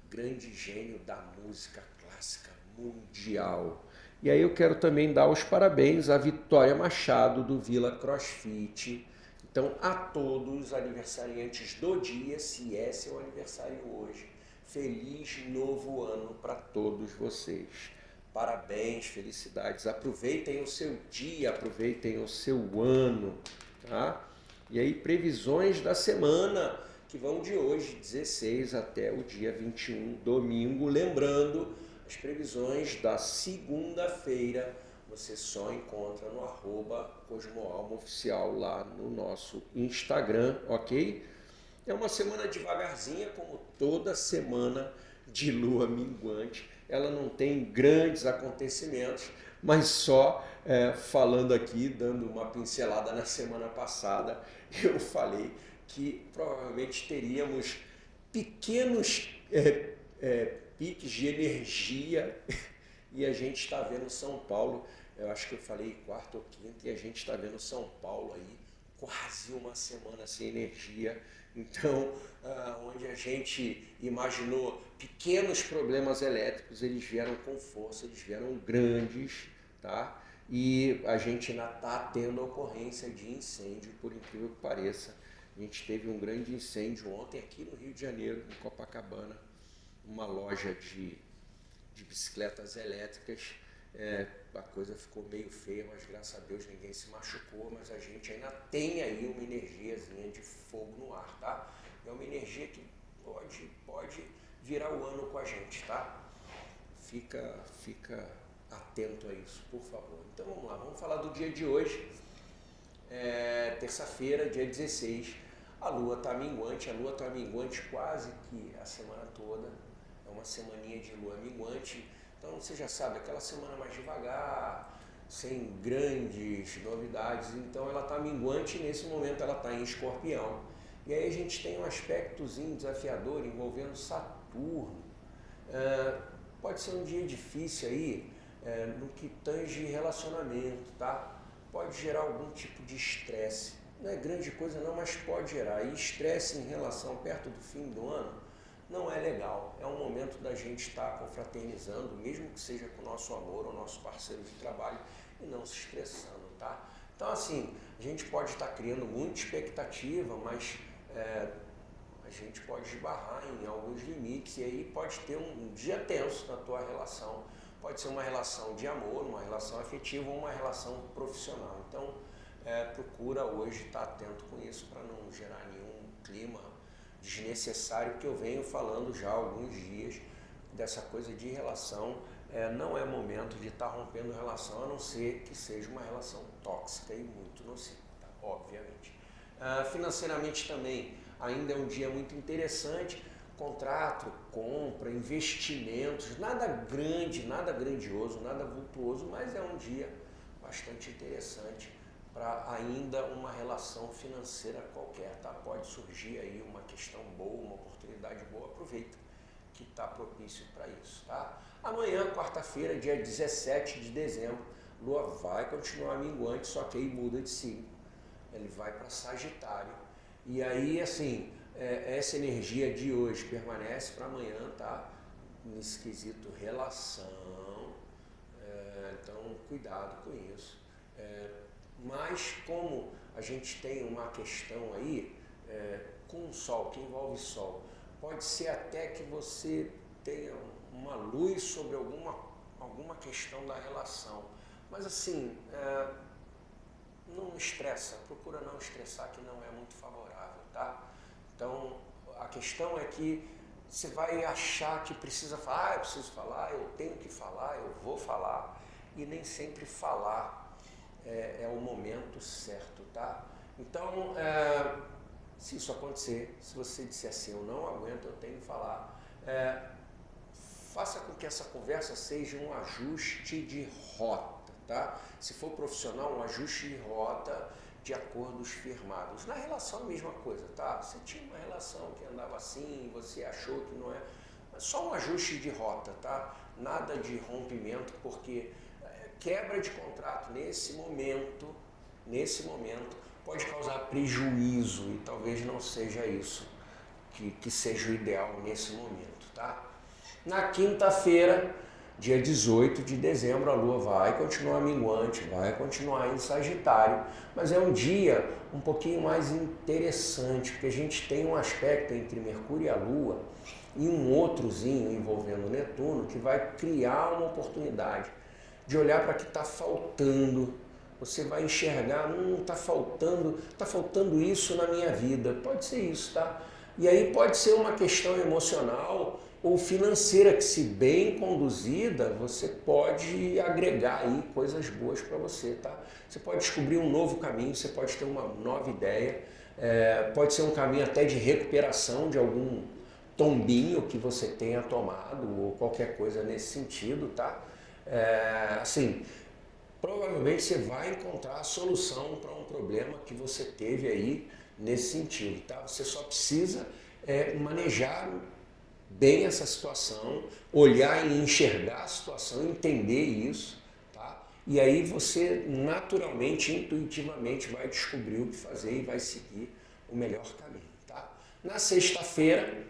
[SPEAKER 1] grande gênio da música clássica mundial. E aí eu quero também dar os parabéns à Vitória Machado, do Vila CrossFit. Então, a todos os aniversariantes do dia, se é seu aniversário hoje, feliz novo ano para todos vocês. Parabéns, felicidades, aproveitem o seu dia, aproveitem o seu ano, tá? E aí, previsões da semana, que vão de hoje, 16, até o dia 21, domingo. Lembrando, as previsões da segunda-feira você só encontra no @CosmoAlmaOficial lá no nosso Instagram, ok? É uma semana devagarzinha, como toda semana de lua minguante. Ela não tem grandes acontecimentos, mas só falando aqui, dando uma pincelada na semana passada, eu falei que provavelmente teríamos pequenos piques de energia, e a gente está vendo São Paulo, eu acho que eu falei quarta ou quinta, e a gente está vendo São Paulo aí quase uma semana sem energia. Então, onde a gente imaginou pequenos problemas elétricos, eles vieram com força, eles vieram grandes, tá? E a gente ainda está tendo a ocorrência de incêndio, por incrível que pareça. A gente teve um grande incêndio ontem aqui no Rio de Janeiro, em Copacabana, uma loja de bicicletas elétricas. A coisa ficou meio feia, mas graças a Deus ninguém se machucou, mas a gente ainda tem aí uma energiazinha de fogo no ar, tá? É uma energia que pode virar o ano com a gente, tá? Fica atento a isso, por favor. Então vamos lá, vamos falar do dia de hoje, terça-feira, dia 16. A lua está minguante, quase que a semana toda, é uma semaninha de lua minguante. Então você já sabe, aquela semana mais devagar, sem grandes novidades. Então ela está minguante e nesse momento ela está em Escorpião. E aí a gente tem um aspectozinho desafiador envolvendo Saturno. Pode ser um dia difícil aí no que tange relacionamento, tá? Pode gerar algum tipo de estresse. Não é grande coisa não, mas pode gerar. E estresse em relação perto do fim do ano não é legal. É um momento da gente estar confraternizando, mesmo que seja com o nosso amor ou nosso parceiro de trabalho, e não se estressando, tá? Então, assim, a gente pode estar criando muita expectativa, mas a gente pode esbarrar em alguns limites, e aí pode ter um dia tenso na tua relação. Pode ser uma relação de amor, uma relação afetiva ou uma relação profissional. Então, procura hoje estar atento com isso para não gerar nenhum clima desnecessário que eu venho falando já há alguns dias dessa coisa de relação. Não é momento de estar rompendo relação, a não ser que seja uma relação tóxica e muito nociva, tá? Obviamente. Financeiramente também, ainda é um dia muito interessante, contrato, compra, investimentos, nada grande, nada grandioso, nada vultuoso, mas é um dia bastante interessante para ainda uma relação financeira qualquer, tá? Pode surgir aí uma questão boa, uma oportunidade boa, aproveita que está propício para isso, tá? Amanhã, quarta-feira, dia 17 de dezembro, Lua vai continuar minguante, só que aí muda de signo. Ele vai para Sagitário. E aí, assim, essa energia de hoje permanece para amanhã, tá? Nesse quesito relação. Então, cuidado com isso. Mas como a gente tem uma questão aí com o Sol, que envolve Sol, pode ser até que você tenha uma luz sobre alguma questão da relação. Mas assim, não estressa, procura não estressar, que não é muito favorável, tá? Então, a questão é que você vai achar que precisa falar, eu preciso falar, eu tenho que falar, eu vou falar, e nem sempre falar é o momento certo, tá? Então, se isso acontecer, se você disser assim, eu não aguento, eu tenho que falar, faça com que essa conversa seja um ajuste de rota, tá? Se for profissional, um ajuste de rota de acordos firmados. Na relação, a mesma coisa, tá? Você tinha uma relação que andava assim, você achou que não é... Mas só um ajuste de rota, tá? Nada de rompimento, porque quebra de contrato nesse momento, pode causar prejuízo e talvez não seja isso que seja o ideal nesse momento, tá? Na quinta-feira, dia 18 de dezembro, a Lua vai continuar minguante, vai continuar em Sagitário, mas é um dia um pouquinho mais interessante, porque a gente tem um aspecto entre Mercúrio e a Lua e um outrozinho envolvendo Netuno que vai criar uma oportunidade de olhar para o que está faltando. Você vai enxergar, está faltando isso na minha vida. Pode ser isso, tá? E aí pode ser uma questão emocional ou financeira, que se bem conduzida, você pode agregar aí coisas boas para você, tá? Você pode descobrir um novo caminho, você pode ter uma nova ideia, pode ser um caminho até de recuperação de algum tombinho que você tenha tomado ou qualquer coisa nesse sentido, tá? Assim, provavelmente você vai encontrar a solução para um problema que você teve aí nesse sentido, tá? Você só precisa manejar bem essa situação, olhar e enxergar a situação, entender isso, tá? E aí você naturalmente, intuitivamente vai descobrir o que fazer e vai seguir o melhor caminho, tá? Na sexta-feira,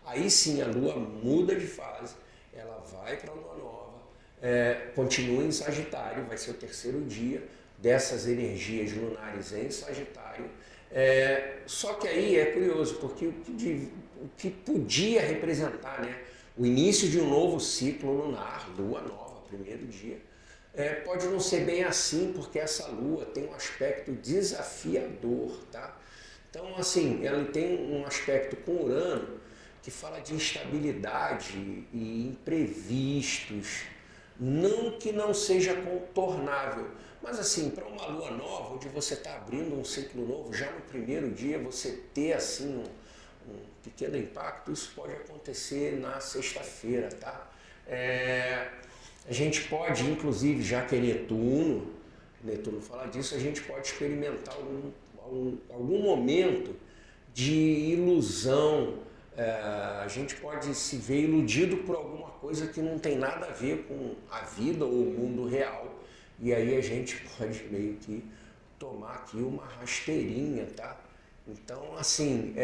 [SPEAKER 1] aí sim a Lua muda de fase, ela vai para a Lua Nova, continua em Sagitário, vai ser o terceiro dia dessas energias lunares em Sagitário. Só que aí é curioso, porque o que podia representar, né, o início de um novo ciclo lunar, Lua Nova, primeiro dia, pode não ser bem assim, porque essa Lua tem um aspecto desafiador, tá? Então, assim, ela tem um aspecto com Urano que fala de instabilidade e imprevistos, não que não seja contornável, mas assim, para uma lua nova, onde você está abrindo um ciclo novo, já no primeiro dia você ter assim um pequeno impacto, isso pode acontecer na sexta-feira, tá? A gente pode, inclusive, já que é Netuno fala disso, a gente pode experimentar algum momento de ilusão, a gente pode se ver iludido por alguma coisa que não tem nada a ver com a vida ou o mundo real, e aí a gente pode meio que tomar aqui uma rasteirinha, tá? Então, assim,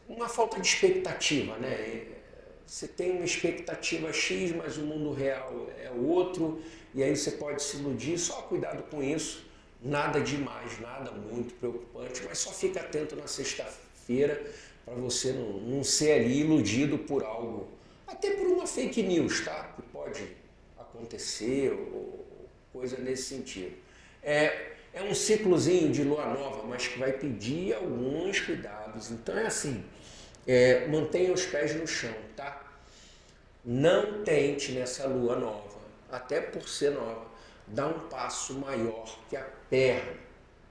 [SPEAKER 1] uma falta de expectativa, né? Você tem uma expectativa X, mas o mundo real é outro, e aí você pode se iludir, só cuidado com isso, nada demais, nada muito preocupante, mas só fica atento na sexta-feira para você não ser ali iludido por algo, até por uma fake news, tá? Que pode acontecer, ou coisa nesse sentido. É um ciclozinho de lua nova, mas que vai pedir alguns cuidados. Então é assim, mantenha os pés no chão, tá? Não tente nessa lua nova, até por ser nova, dar um passo maior que a perna,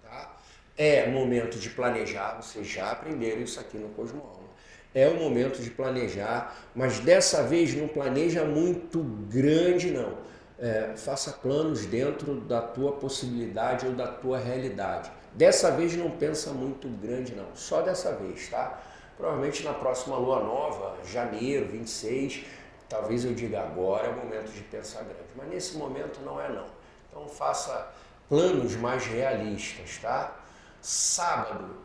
[SPEAKER 1] tá? É momento de planejar, vocês já aprenderam isso aqui no Cosmoaula. É o momento de planejar, mas dessa vez não planeja muito grande não. Faça planos dentro da tua possibilidade ou da tua realidade. Dessa vez não pensa muito grande não, só dessa vez, tá? Provavelmente na próxima lua nova, janeiro, 26, talvez eu diga agora é o momento de pensar grande, mas nesse momento não é não. Então faça planos mais realistas, tá? Sábado,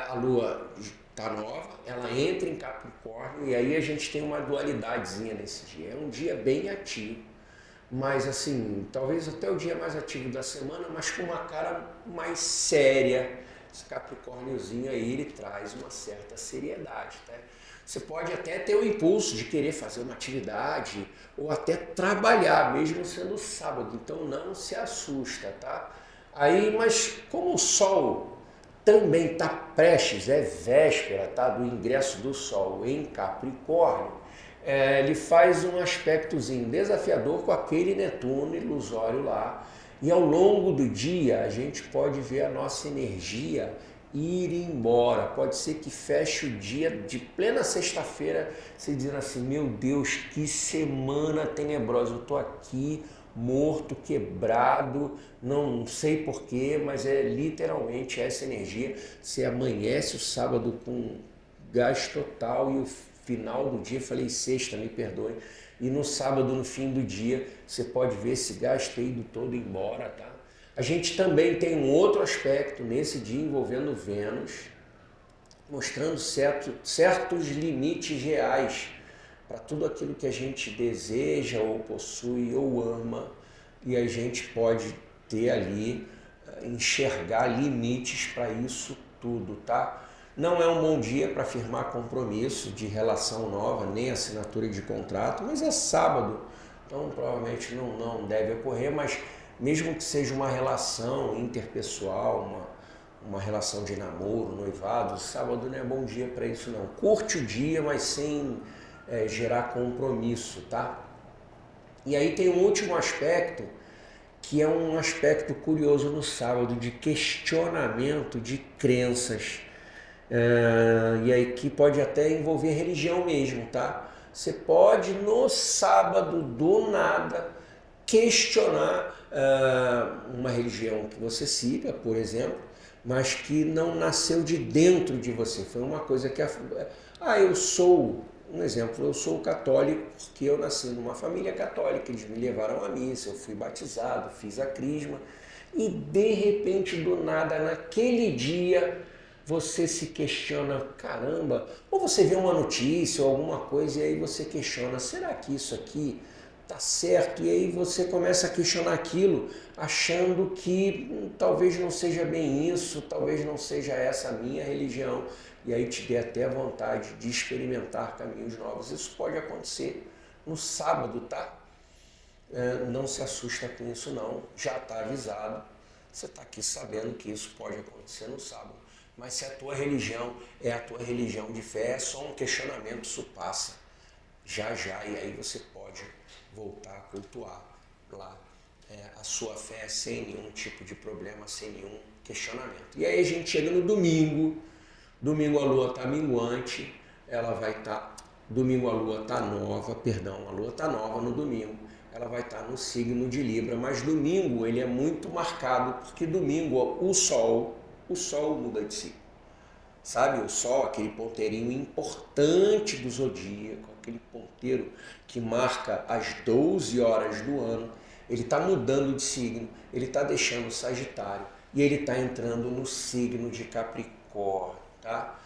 [SPEAKER 1] a lua está nova, ela entra em Capricórnio e aí a gente tem uma dualidadezinha nesse dia. É um dia bem ativo, mas assim, talvez até o dia mais ativo da semana, mas com uma cara mais séria. Esse Capricórniozinho aí, ele traz uma certa seriedade, tá? Você pode até ter o impulso de querer fazer uma atividade ou até trabalhar, mesmo sendo sábado, então não se assusta, tá? Aí, mas como o Sol também está prestes, é véspera, tá, do ingresso do Sol em Capricórnio, ele faz um aspectozinho desafiador com aquele Netuno ilusório lá, e ao longo do dia a gente pode ver a nossa energia ir embora. Pode ser que feche o dia de plena sexta-feira, você dizendo assim, meu Deus, que semana tenebrosa, eu tô aqui morto, quebrado, não sei porquê, mas é literalmente essa energia. Você amanhece o sábado com gás total e o final do dia, falei sexta, me perdoe, e no sábado, no fim do dia, você pode ver esse gás ter ido todo embora, tá? A gente também tem um outro aspecto nesse dia envolvendo Vênus, mostrando certos limites reais para tudo aquilo que a gente deseja ou possui ou ama, e a gente pode ter ali, enxergar limites para isso tudo, tá? Não é um bom dia para firmar compromisso de relação nova, nem assinatura de contrato, mas é sábado, então provavelmente não deve ocorrer, mas mesmo que seja uma relação interpessoal, uma relação de namoro, noivado, sábado não é bom dia para isso não. Curte o dia, mas sem gerar compromisso, tá? E aí tem um último aspecto, que é um aspecto curioso no sábado, de questionamento de crenças. E aí que pode até envolver religião mesmo, tá? Você pode no sábado do nada questionar uma religião que você siga, por exemplo, mas que não nasceu de dentro de você. Foi uma coisa que eu sou, um exemplo, eu sou católico porque eu nasci numa família católica, eles me levaram à missa, eu fui batizado, fiz a crisma e de repente do nada naquele dia você se questiona, caramba, ou você vê uma notícia ou alguma coisa e aí você questiona, será que isso aqui tá certo? E aí você começa a questionar aquilo, achando que talvez não seja bem isso, talvez não seja essa a minha religião, e aí te dê até vontade de experimentar caminhos novos. Isso pode acontecer no sábado, tá? Não se assusta com isso não, já está avisado, você está aqui sabendo que isso pode acontecer no sábado. Mas se a tua religião é a tua religião de fé, é só um questionamento, isso passa já, e aí você pode voltar a cultuar lá a sua fé sem nenhum tipo de problema, sem nenhum questionamento. E aí a gente chega no domingo a lua está minguante, ela vai estar, domingo a lua está nova, a lua está nova no domingo, ela vai estar no signo de Libra, mas domingo ele é muito marcado, porque domingo o Sol muda de signo. Sabe, o Sol, aquele ponteirinho importante do zodíaco, aquele ponteiro que marca as 12 horas do ano, ele está mudando de signo, ele está deixando o Sagitário e ele está entrando no signo de Capricórnio, tá?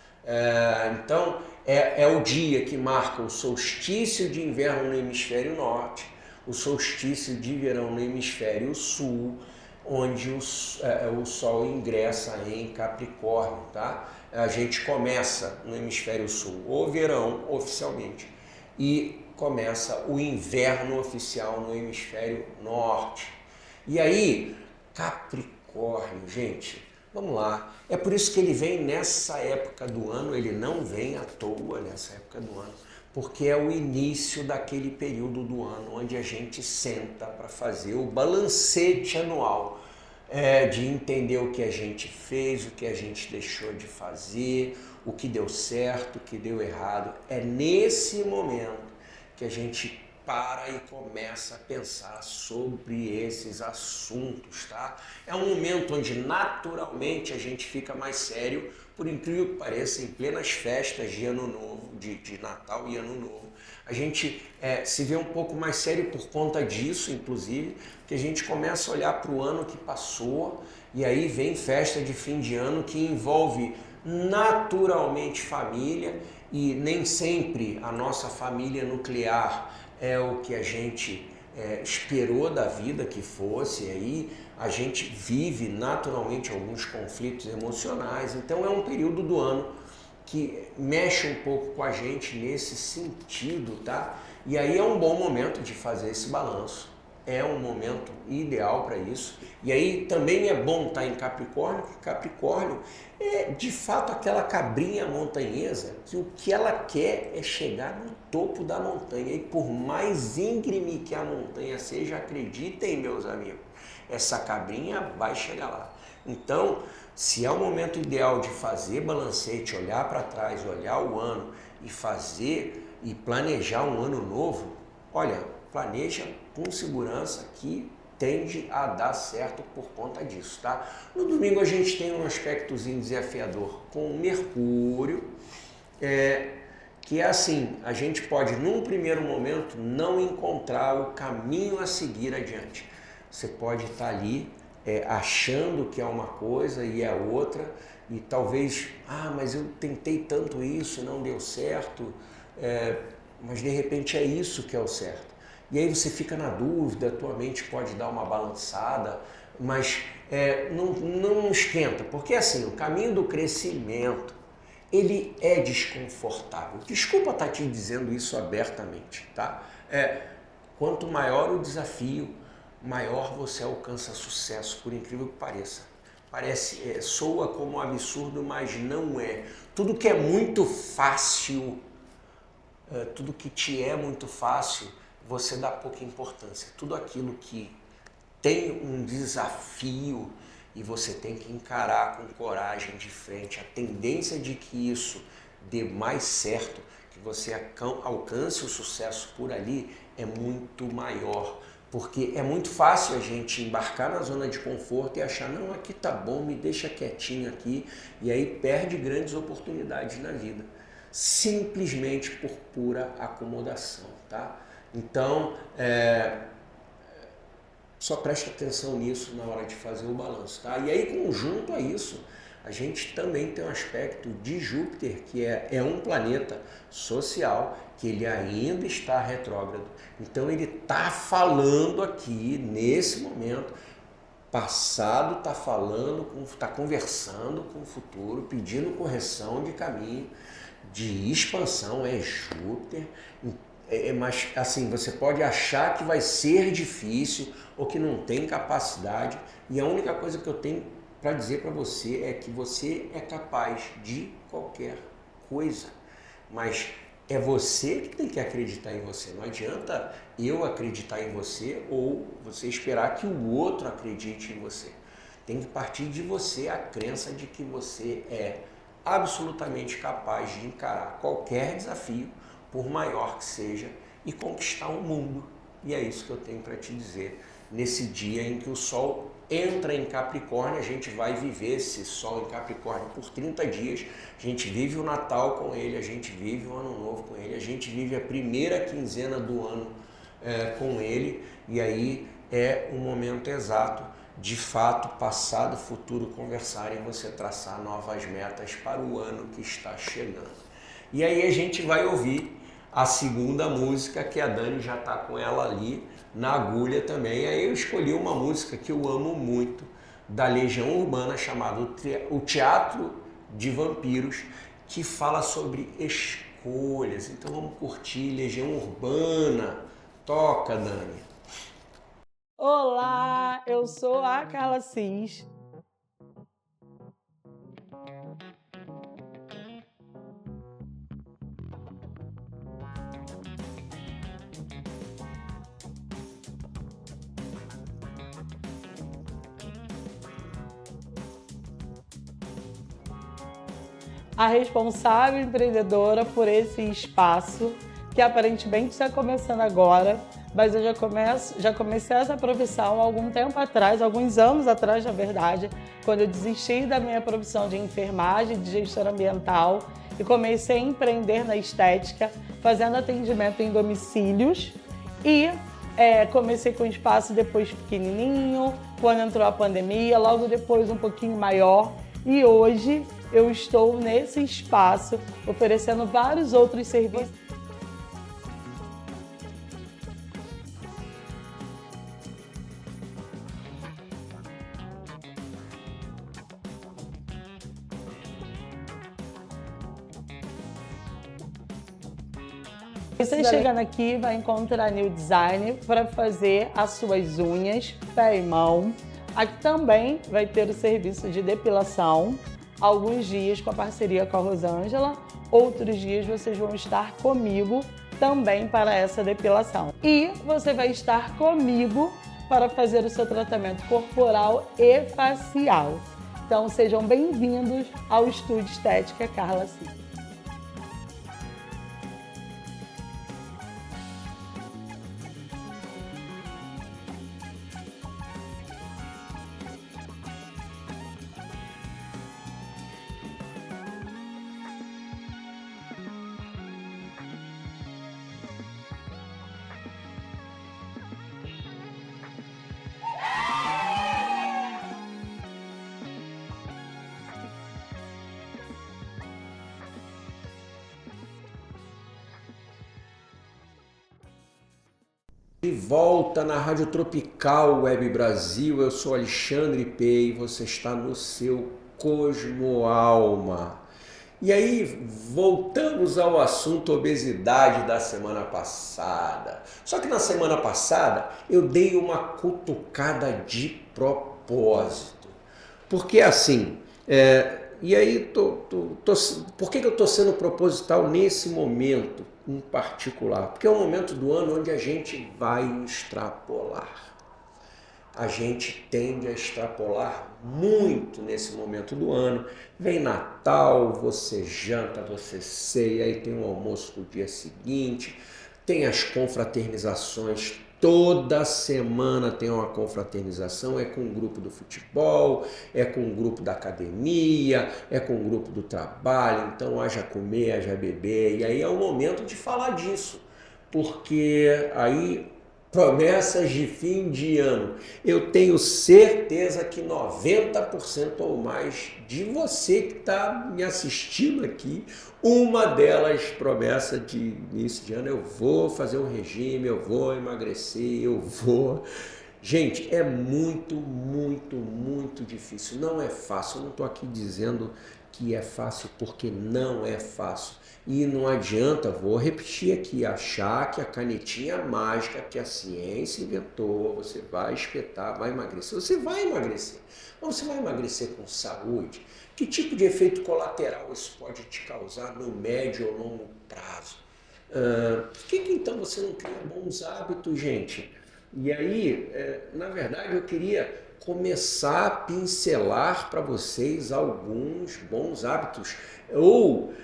[SPEAKER 1] Então, é o dia que marca o solstício de inverno no hemisfério norte, o solstício de verão no hemisfério sul, onde o Sol ingressa em Capricórnio, tá? A gente começa no hemisfério sul o verão oficialmente e começa o inverno oficial no hemisfério norte. E aí, Capricórnio Capricórnio, gente, vamos lá. É por isso que ele vem nessa época do ano, ele não vem à toa nessa época do ano, porque é o início daquele período do ano onde a gente senta para fazer o balancete anual, de entender o que a gente fez, o que a gente deixou de fazer, o que deu certo, o que deu errado. É nesse momento que a gente para e começa a pensar sobre esses assuntos, tá? É um momento onde naturalmente a gente fica mais sério, por incrível que pareça, em plenas festas de Ano Novo, de Natal e Ano Novo. A gente se vê um pouco mais sério por conta disso, inclusive, que a gente começa a olhar para o ano que passou e aí vem festa de fim de ano que envolve naturalmente família e nem sempre a nossa família nuclear é o que a gente esperou da vida que fosse, aí a gente vive naturalmente alguns conflitos emocionais, então é um período do ano que mexe um pouco com a gente nesse sentido, tá? E aí é um bom momento de fazer esse balanço, é um momento ideal para isso. E aí também é bom estar em Capricórnio, porque Capricórnio é de fato aquela cabrinha montanhesa que o que ela quer é chegar no topo da montanha. E por mais íngreme que a montanha seja, acreditem, meus amigos, essa cabrinha vai chegar lá. Então, se é o momento ideal de fazer balancete, olhar para trás, olhar o ano e fazer e planejar um ano novo, olha, planeja com segurança que tende a dar certo por conta disso, tá? No domingo a gente tem um aspectozinho desafiador com o Mercúrio, que é assim, a gente pode num primeiro momento não encontrar o caminho a seguir adiante. Você pode estar ali achando que é uma coisa e é outra, e talvez, mas eu tentei tanto isso, não deu certo, mas de repente é isso que é o certo. E aí você fica na dúvida, a tua mente pode dar uma balançada, mas não esquenta, porque assim, o caminho do crescimento, ele é desconfortável. Desculpa estar te dizendo isso abertamente, tá? Quanto maior o desafio, maior você alcança sucesso, por incrível que pareça. Soa como um absurdo, mas não é. Tudo que é muito fácil, tudo que te é muito fácil, você dá pouca importância. Tudo aquilo que tem um desafio e você tem que encarar com coragem de frente, a tendência de que isso dê mais certo, que você alcance o sucesso por ali, é muito maior. Porque é muito fácil a gente embarcar na zona de conforto e achar, não, aqui tá bom, me deixa quietinho aqui, e aí perde grandes oportunidades na vida, simplesmente por pura acomodação, tá? Então, só preste atenção nisso na hora de fazer o balanço, tá? E aí, conjunto a isso, a gente também tem um aspecto de Júpiter, que é um planeta social, que ele ainda está retrógrado. Então, ele está falando aqui, nesse momento, passado está falando, está conversando com o futuro, pedindo correção de caminho, de expansão, é Júpiter. Mas assim, você pode achar que vai ser difícil ou que não tem capacidade, e a única coisa que eu tenho para dizer para você é que você é capaz de qualquer coisa, mas é você que tem que acreditar em você. Não adianta eu acreditar em você ou você esperar que o outro acredite em você. Tem que partir de você a crença de que você é absolutamente capaz de encarar qualquer desafio, por maior que seja, e conquistar o mundo. E é isso que eu tenho para te dizer. Nesse dia em que o Sol entra em Capricórnio, a gente vai viver esse Sol em Capricórnio por 30 dias. A gente vive o Natal com ele, a gente vive o Ano Novo com ele, a gente vive a primeira quinzena do ano com ele. E aí é o momento exato, de fato, passado, futuro, conversarem, você traçar novas metas para o ano que está chegando. E aí a gente vai ouvir a segunda música, que a Dani já está com ela ali na agulha também. Aí eu escolhi uma música que eu amo muito, da Legião Urbana, chamada O Teatro de Vampiros, que fala sobre escolhas. Então vamos curtir Legião Urbana. Toca, Dani.
[SPEAKER 3] Olá, eu sou a Carla Cis a responsável empreendedora por esse espaço, que aparentemente está começando agora, mas eu já comecei essa profissão há algum tempo atrás, alguns anos atrás, na verdade, quando eu desisti da minha profissão de enfermagem, de gestora ambiental, e comecei a empreender na estética, fazendo atendimento em domicílios, e comecei com um espaço depois pequenininho, quando entrou a pandemia, logo depois um pouquinho maior, e hoje eu estou nesse espaço oferecendo vários outros serviços. Você chegando aqui vai encontrar New Design para fazer as suas unhas, pé e mão. Aqui também vai ter o serviço de depilação, alguns dias com a parceria com a Rosângela, outros dias vocês vão estar comigo também para essa depilação. E você vai estar comigo para fazer o seu tratamento corporal e facial. Então sejam bem-vindos ao Estúdio Estética Carla Cid.
[SPEAKER 1] De volta na Rádio Tropical Web Brasil, eu sou Alexandre Pei e você está no seu Cosmoalma. E aí, voltamos ao assunto obesidade da semana passada. Só que na semana passada eu dei uma cutucada de propósito. Porque assim, e aí por que eu estou sendo proposital nesse momento em particular? Porque é um momento do ano onde a gente vai extrapolar. A gente tende a extrapolar muito nesse momento do ano. Vem Natal, você janta, você ceia, aí tem um almoço no dia seguinte, tem as confraternizações, toda semana tem uma confraternização, é com o grupo do futebol, é com o grupo da academia, é com o grupo do trabalho, então haja comer, haja beber, e aí é o momento de falar disso, porque aí promessas de fim de ano. Eu tenho certeza que 90% ou mais de você que está me assistindo aqui, uma delas promessa de início de ano, eu vou fazer um regime, eu vou emagrecer, eu vou... Gente, é muito, muito, muito difícil. Não é fácil. Eu não estou aqui dizendo que é fácil porque não é fácil. E não adianta, vou repetir aqui, achar que a canetinha mágica que a ciência inventou, você vai espetar, vai emagrecer. Você vai emagrecer, mas você vai emagrecer com saúde. Que tipo de efeito colateral isso pode te causar no médio ou longo prazo? Por que então você não cria bons hábitos, gente? E aí, na verdade, eu queria começar a pincelar para vocês alguns bons hábitos ou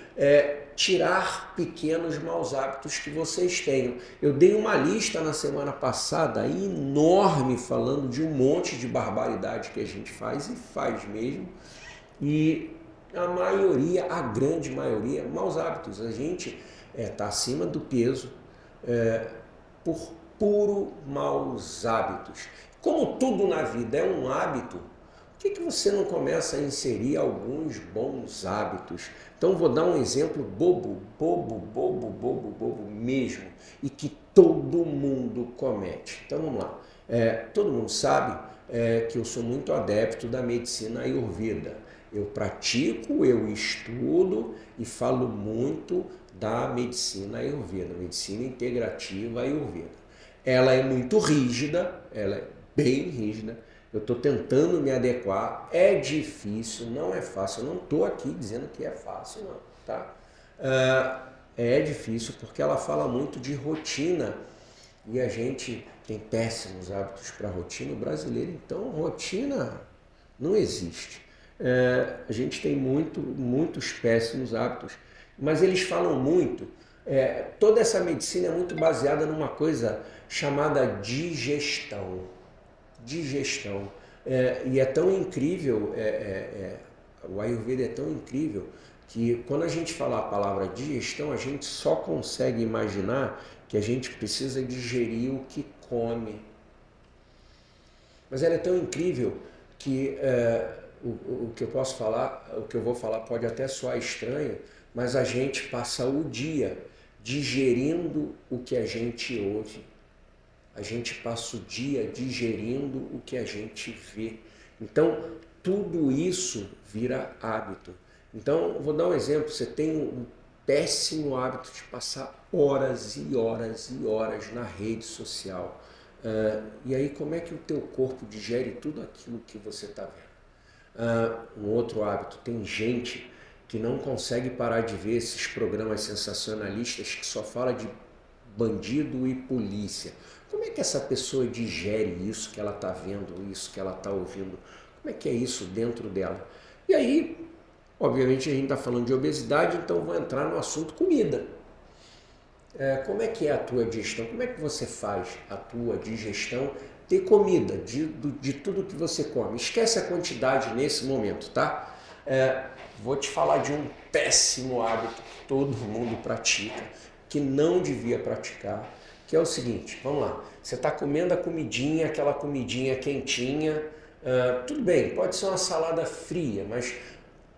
[SPEAKER 1] tirar pequenos maus hábitos que vocês tenham. Eu dei uma lista na semana passada enorme falando de um monte de barbaridade que a gente faz e faz mesmo, e a maioria, a grande maioria, maus hábitos. A gente está acima do peso por puro maus hábitos. Como tudo na vida é um hábito, por que você não começa a inserir alguns bons hábitos? Então vou dar um exemplo bobo mesmo, e que todo mundo comete. Então vamos lá. Todo mundo sabe que eu sou muito adepto da medicina Ayurveda. Eu pratico, eu estudo e falo muito da medicina Ayurveda, medicina integrativa Ayurveda. Ela é muito rígida, ela é bem rígida, eu estou tentando me adequar, é difícil, não é fácil, eu não estou aqui dizendo que é fácil, não, tá? É difícil porque ela fala muito de rotina e a gente tem péssimos hábitos para rotina. O brasileiro, então, rotina não existe. A gente tem muitos péssimos hábitos, mas eles falam muito. Toda essa medicina é muito baseada numa coisa chamada digestão. Digestão. E é tão incrível, o Ayurveda é tão incrível, que quando a gente fala a palavra digestão, a gente só consegue imaginar que a gente precisa digerir o que come. Mas ela é tão incrível que o que eu posso falar, o que eu vou falar pode até soar estranho, mas a gente passa o dia digerindo o que a gente ouve. A gente passa o dia digerindo o que a gente vê. Então, tudo isso vira hábito. Então, vou dar um exemplo. Você tem um péssimo hábito de passar horas e horas e horas na rede social. E aí, como é que o teu corpo digere tudo aquilo que você está vendo? Um outro hábito, tem gente que não consegue parar de ver esses programas sensacionalistas que só fala de bandido e polícia. Como é que essa pessoa digere isso que ela está vendo, isso que ela está ouvindo? Como é que é isso dentro dela? E aí, obviamente, a gente está falando de obesidade, então vou entrar no assunto comida. Como é que é a tua digestão? Como é que você faz a tua digestão de comida, de tudo que você come? Esquece a quantidade nesse momento, tá? Vou te falar de um péssimo hábito que todo mundo pratica, que não devia praticar, que é o seguinte, vamos lá, você está comendo a comidinha, aquela comidinha quentinha, tudo bem, pode ser uma salada fria, mas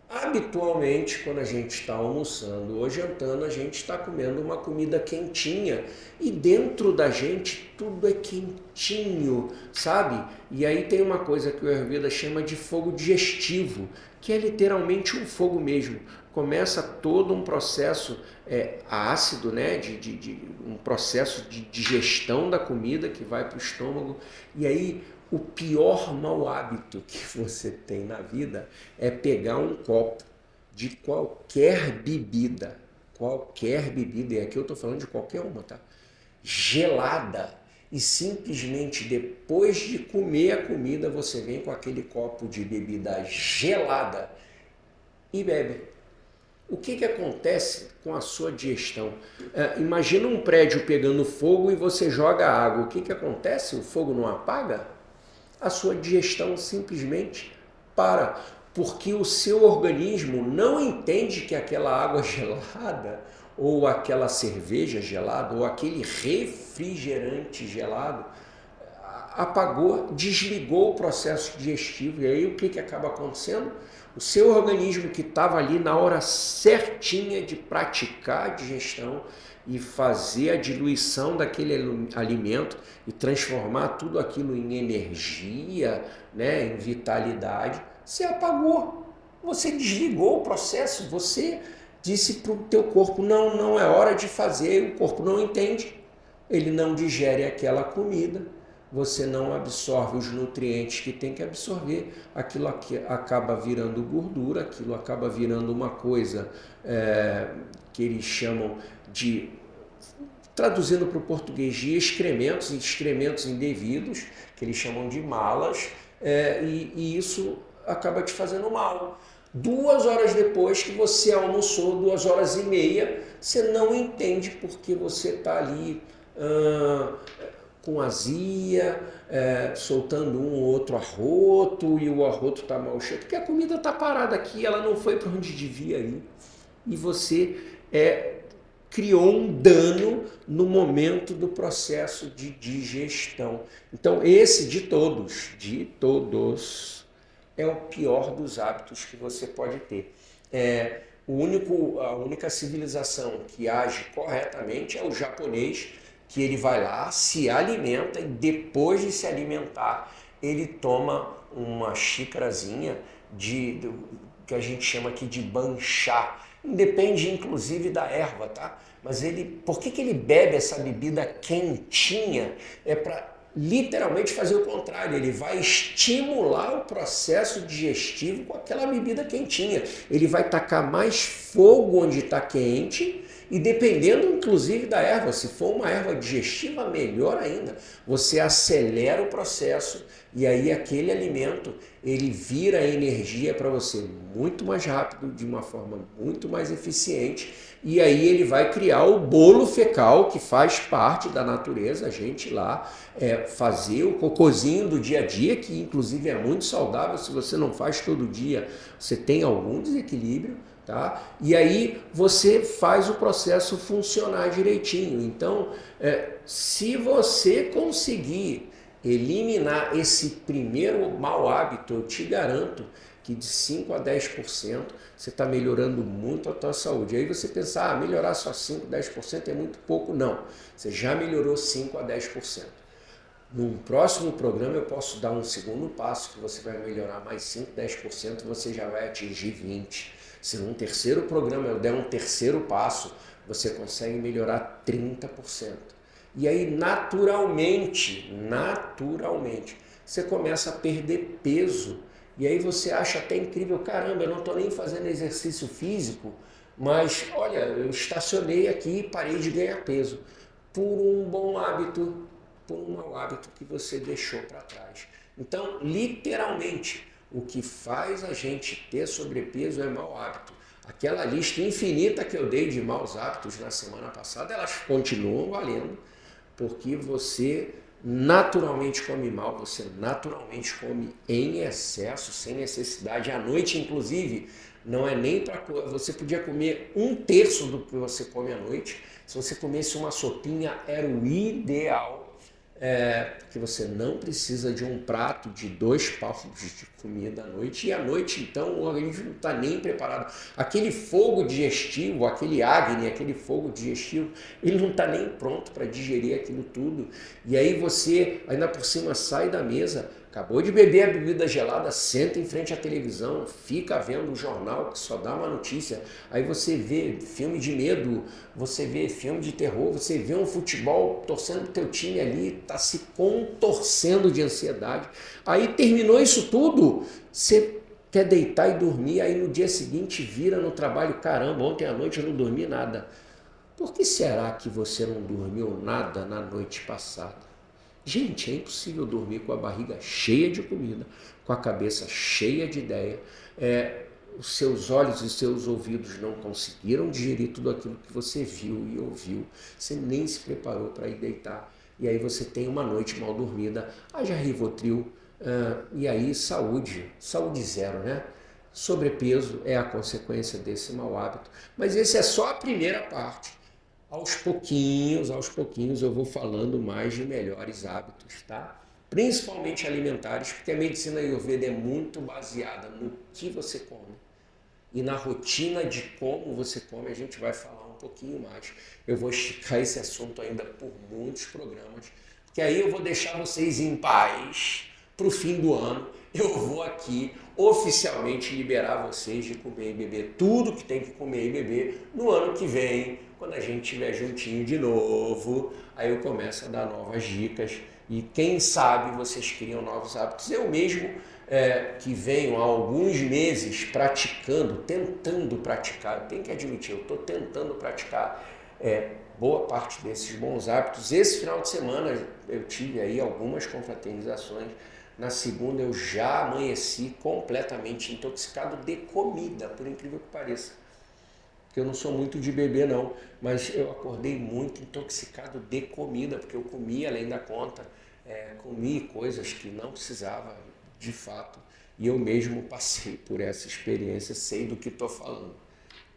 [SPEAKER 1] habitualmente quando a gente está almoçando ou jantando, a gente está comendo uma comida quentinha e dentro da gente tudo é quentinho, sabe? E aí tem uma coisa que o Ayurveda chama de fogo digestivo, que é literalmente um fogo mesmo. Começa todo um processo ácido, né? Um processo de digestão da comida que vai para o estômago. E aí o pior mau hábito que você tem na vida é pegar um copo de qualquer bebida, e aqui eu estou falando de qualquer uma, tá? Gelada, e simplesmente depois de comer a comida você vem com aquele copo de bebida gelada e bebe. O que acontece com a sua digestão? Imagina um prédio pegando fogo e você joga água. O que acontece? O fogo não apaga? A sua digestão simplesmente para, porque o seu organismo não entende que aquela água gelada, ou aquela cerveja gelada, ou aquele refrigerante gelado, apagou, desligou o processo digestivo. E aí o que acaba acontecendo? O seu organismo que estava ali na hora certinha de praticar a digestão e fazer a diluição daquele alimento e transformar tudo aquilo em energia, né, em vitalidade, você apagou, você desligou o processo, você disse para o teu corpo, não é hora de fazer, o corpo não entende, ele não digere aquela comida, você não absorve os nutrientes que tem que absorver, aquilo aqui acaba virando gordura, aquilo acaba virando uma coisa que eles chamam de, traduzindo para o português, de excrementos indevidos, que eles chamam de malas, e isso acaba te fazendo mal. 2 horas depois que você almoçou, 2 horas e meia, você não entende porque você está ali com azia, soltando um ou outro arroto, e o arroto está mal cheio, porque a comida está parada aqui, ela não foi para onde devia ir. E você criou um dano no momento do processo de digestão. Então, esse de todos, é o pior dos hábitos que você pode ter. A única civilização que age corretamente é o japonês, que ele vai lá, se alimenta e depois de se alimentar, ele toma uma xícarazinha que a gente chama aqui de banchá. Depende inclusive da erva, tá? Mas por que ele bebe essa bebida quentinha? É para literalmente fazer o contrário, ele vai estimular o processo digestivo com aquela bebida quentinha. Ele vai tacar mais fogo onde está quente E dependendo, inclusive, da erva, se for uma erva digestiva, melhor ainda. Você acelera o processo e aí aquele alimento, ele vira energia para você muito mais rápido, de uma forma muito mais eficiente. E aí ele vai criar o bolo fecal, que faz parte da natureza, a gente lá fazer o cocôzinho do dia a dia, que inclusive é muito saudável. Se você não faz todo dia, você tem algum desequilíbrio. Tá? E aí você faz o processo funcionar direitinho. Então, se você conseguir eliminar esse primeiro mau hábito, eu te garanto que de 5 a 10% você está melhorando muito a tua saúde. Aí você pensa, melhorar só 5, 10% é muito pouco. Não, você já melhorou 5 a 10%. No próximo programa eu posso dar um segundo passo, que você vai melhorar mais 5, 10%, você já vai atingir 20%. Se num terceiro programa eu der um terceiro passo, você consegue melhorar 30%. E aí, naturalmente, você começa a perder peso. E aí você acha até incrível, caramba, eu não estou nem fazendo exercício físico, mas olha, eu estacionei aqui e parei de ganhar peso. Por um bom hábito, por um mau hábito que você deixou para trás. Então, literalmente, o que faz a gente ter sobrepeso é mau hábito. Aquela lista infinita que eu dei de maus hábitos na semana passada, elas continuam valendo, porque você naturalmente come mal, você naturalmente come em excesso, sem necessidade. À noite, inclusive, não é nem para... Você podia comer 1/3 do que você come à noite. Se você comesse uma sopinha, era o ideal. Porque você não precisa de um prato de 2 pratos de comida à noite, e à noite então o organismo não está nem preparado. Aquele fogo digestivo, aquele Agni, aquele fogo digestivo, ele não está nem pronto para digerir aquilo tudo. E aí você ainda por cima sai da mesa, acabou de beber a bebida gelada, senta em frente à televisão, fica vendo o jornal que só dá uma notícia, aí você vê filme de medo, você vê filme de terror, você vê um futebol torcendo pro teu time ali, tá se contorcendo de ansiedade. Aí terminou isso tudo, você quer deitar e dormir, aí no dia seguinte vira no trabalho, caramba, ontem à noite eu não dormi nada. Por que será que você não dormiu nada na noite passada? Gente, é impossível dormir com a barriga cheia de comida, com a cabeça cheia de ideia. Os seus olhos e seus ouvidos não conseguiram digerir tudo aquilo que você viu e ouviu. Você nem se preparou para ir deitar. E aí você tem uma noite mal dormida, haja Rivotril, e aí saúde zero, né? Sobrepeso é a consequência desse mau hábito. Mas esse é só a primeira parte. Aos pouquinhos eu vou falando mais de melhores hábitos, tá? Principalmente alimentares, porque a medicina Ayurveda é muito baseada no que você come e na rotina de como você come. A gente vai falar um pouquinho mais. Eu vou esticar esse assunto ainda por muitos programas, porque aí eu vou deixar vocês em paz para o fim do ano. Eu vou aqui oficialmente liberar vocês de comer e beber tudo que tem que comer e beber no ano que vem, quando a gente estiver juntinho de novo. Aí eu começo a dar novas dicas e quem sabe vocês criam novos hábitos. Eu mesmo, que venho há alguns meses praticando, tentando praticar, eu tenho que admitir, eu estou tentando praticar boa parte desses bons hábitos. Esse final de semana eu tive aí algumas confraternizações. Na segunda eu já amanheci completamente intoxicado de comida, por incrível que pareça. Porque eu não sou muito de beber não, mas eu acordei muito intoxicado de comida, porque eu comi além da conta, comi coisas que não precisava de fato, e eu mesmo passei por essa experiência, sei do que estou falando,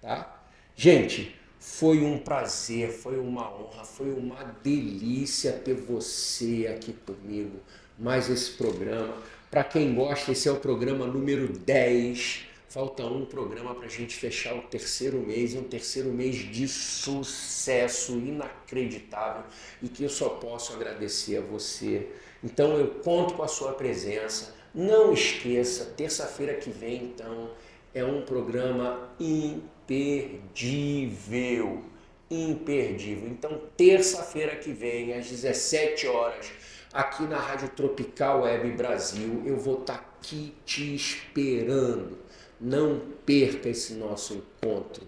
[SPEAKER 1] tá? Gente, foi um prazer, foi uma honra, foi uma delícia ter você aqui comigo, mais esse programa. Para quem gosta, esse é o programa número 10. Falta um programa para a gente fechar o terceiro mês, um terceiro mês de sucesso inacreditável e que eu só posso agradecer a você. Então eu conto com a sua presença. Não esqueça, terça-feira que vem, então, é um programa imperdível. Então, terça-feira que vem, às 17 horas, aqui na Rádio Tropical Web Brasil, eu vou estar aqui te esperando. Não perca esse nosso encontro,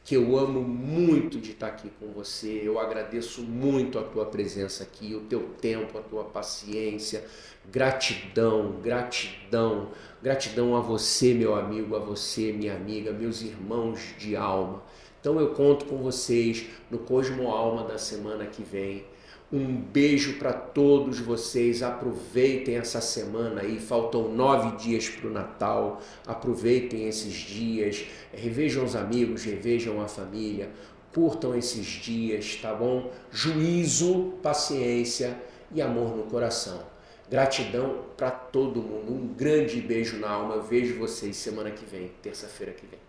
[SPEAKER 1] que eu amo muito de estar aqui com você. Eu agradeço muito a tua presença aqui, o teu tempo, a tua paciência. Gratidão, gratidão, gratidão a você, meu amigo, a você, minha amiga, meus irmãos de alma. Então eu conto com vocês no Cosmo Alma da semana que vem. Um beijo para todos vocês, aproveitem essa semana aí, faltam 9 dias para o Natal, aproveitem esses dias, revejam os amigos, revejam a família, curtam esses dias, tá bom? Juízo, paciência e amor no coração. Gratidão para todo mundo, um grande beijo na alma, eu vejo vocês semana que vem, terça-feira que vem.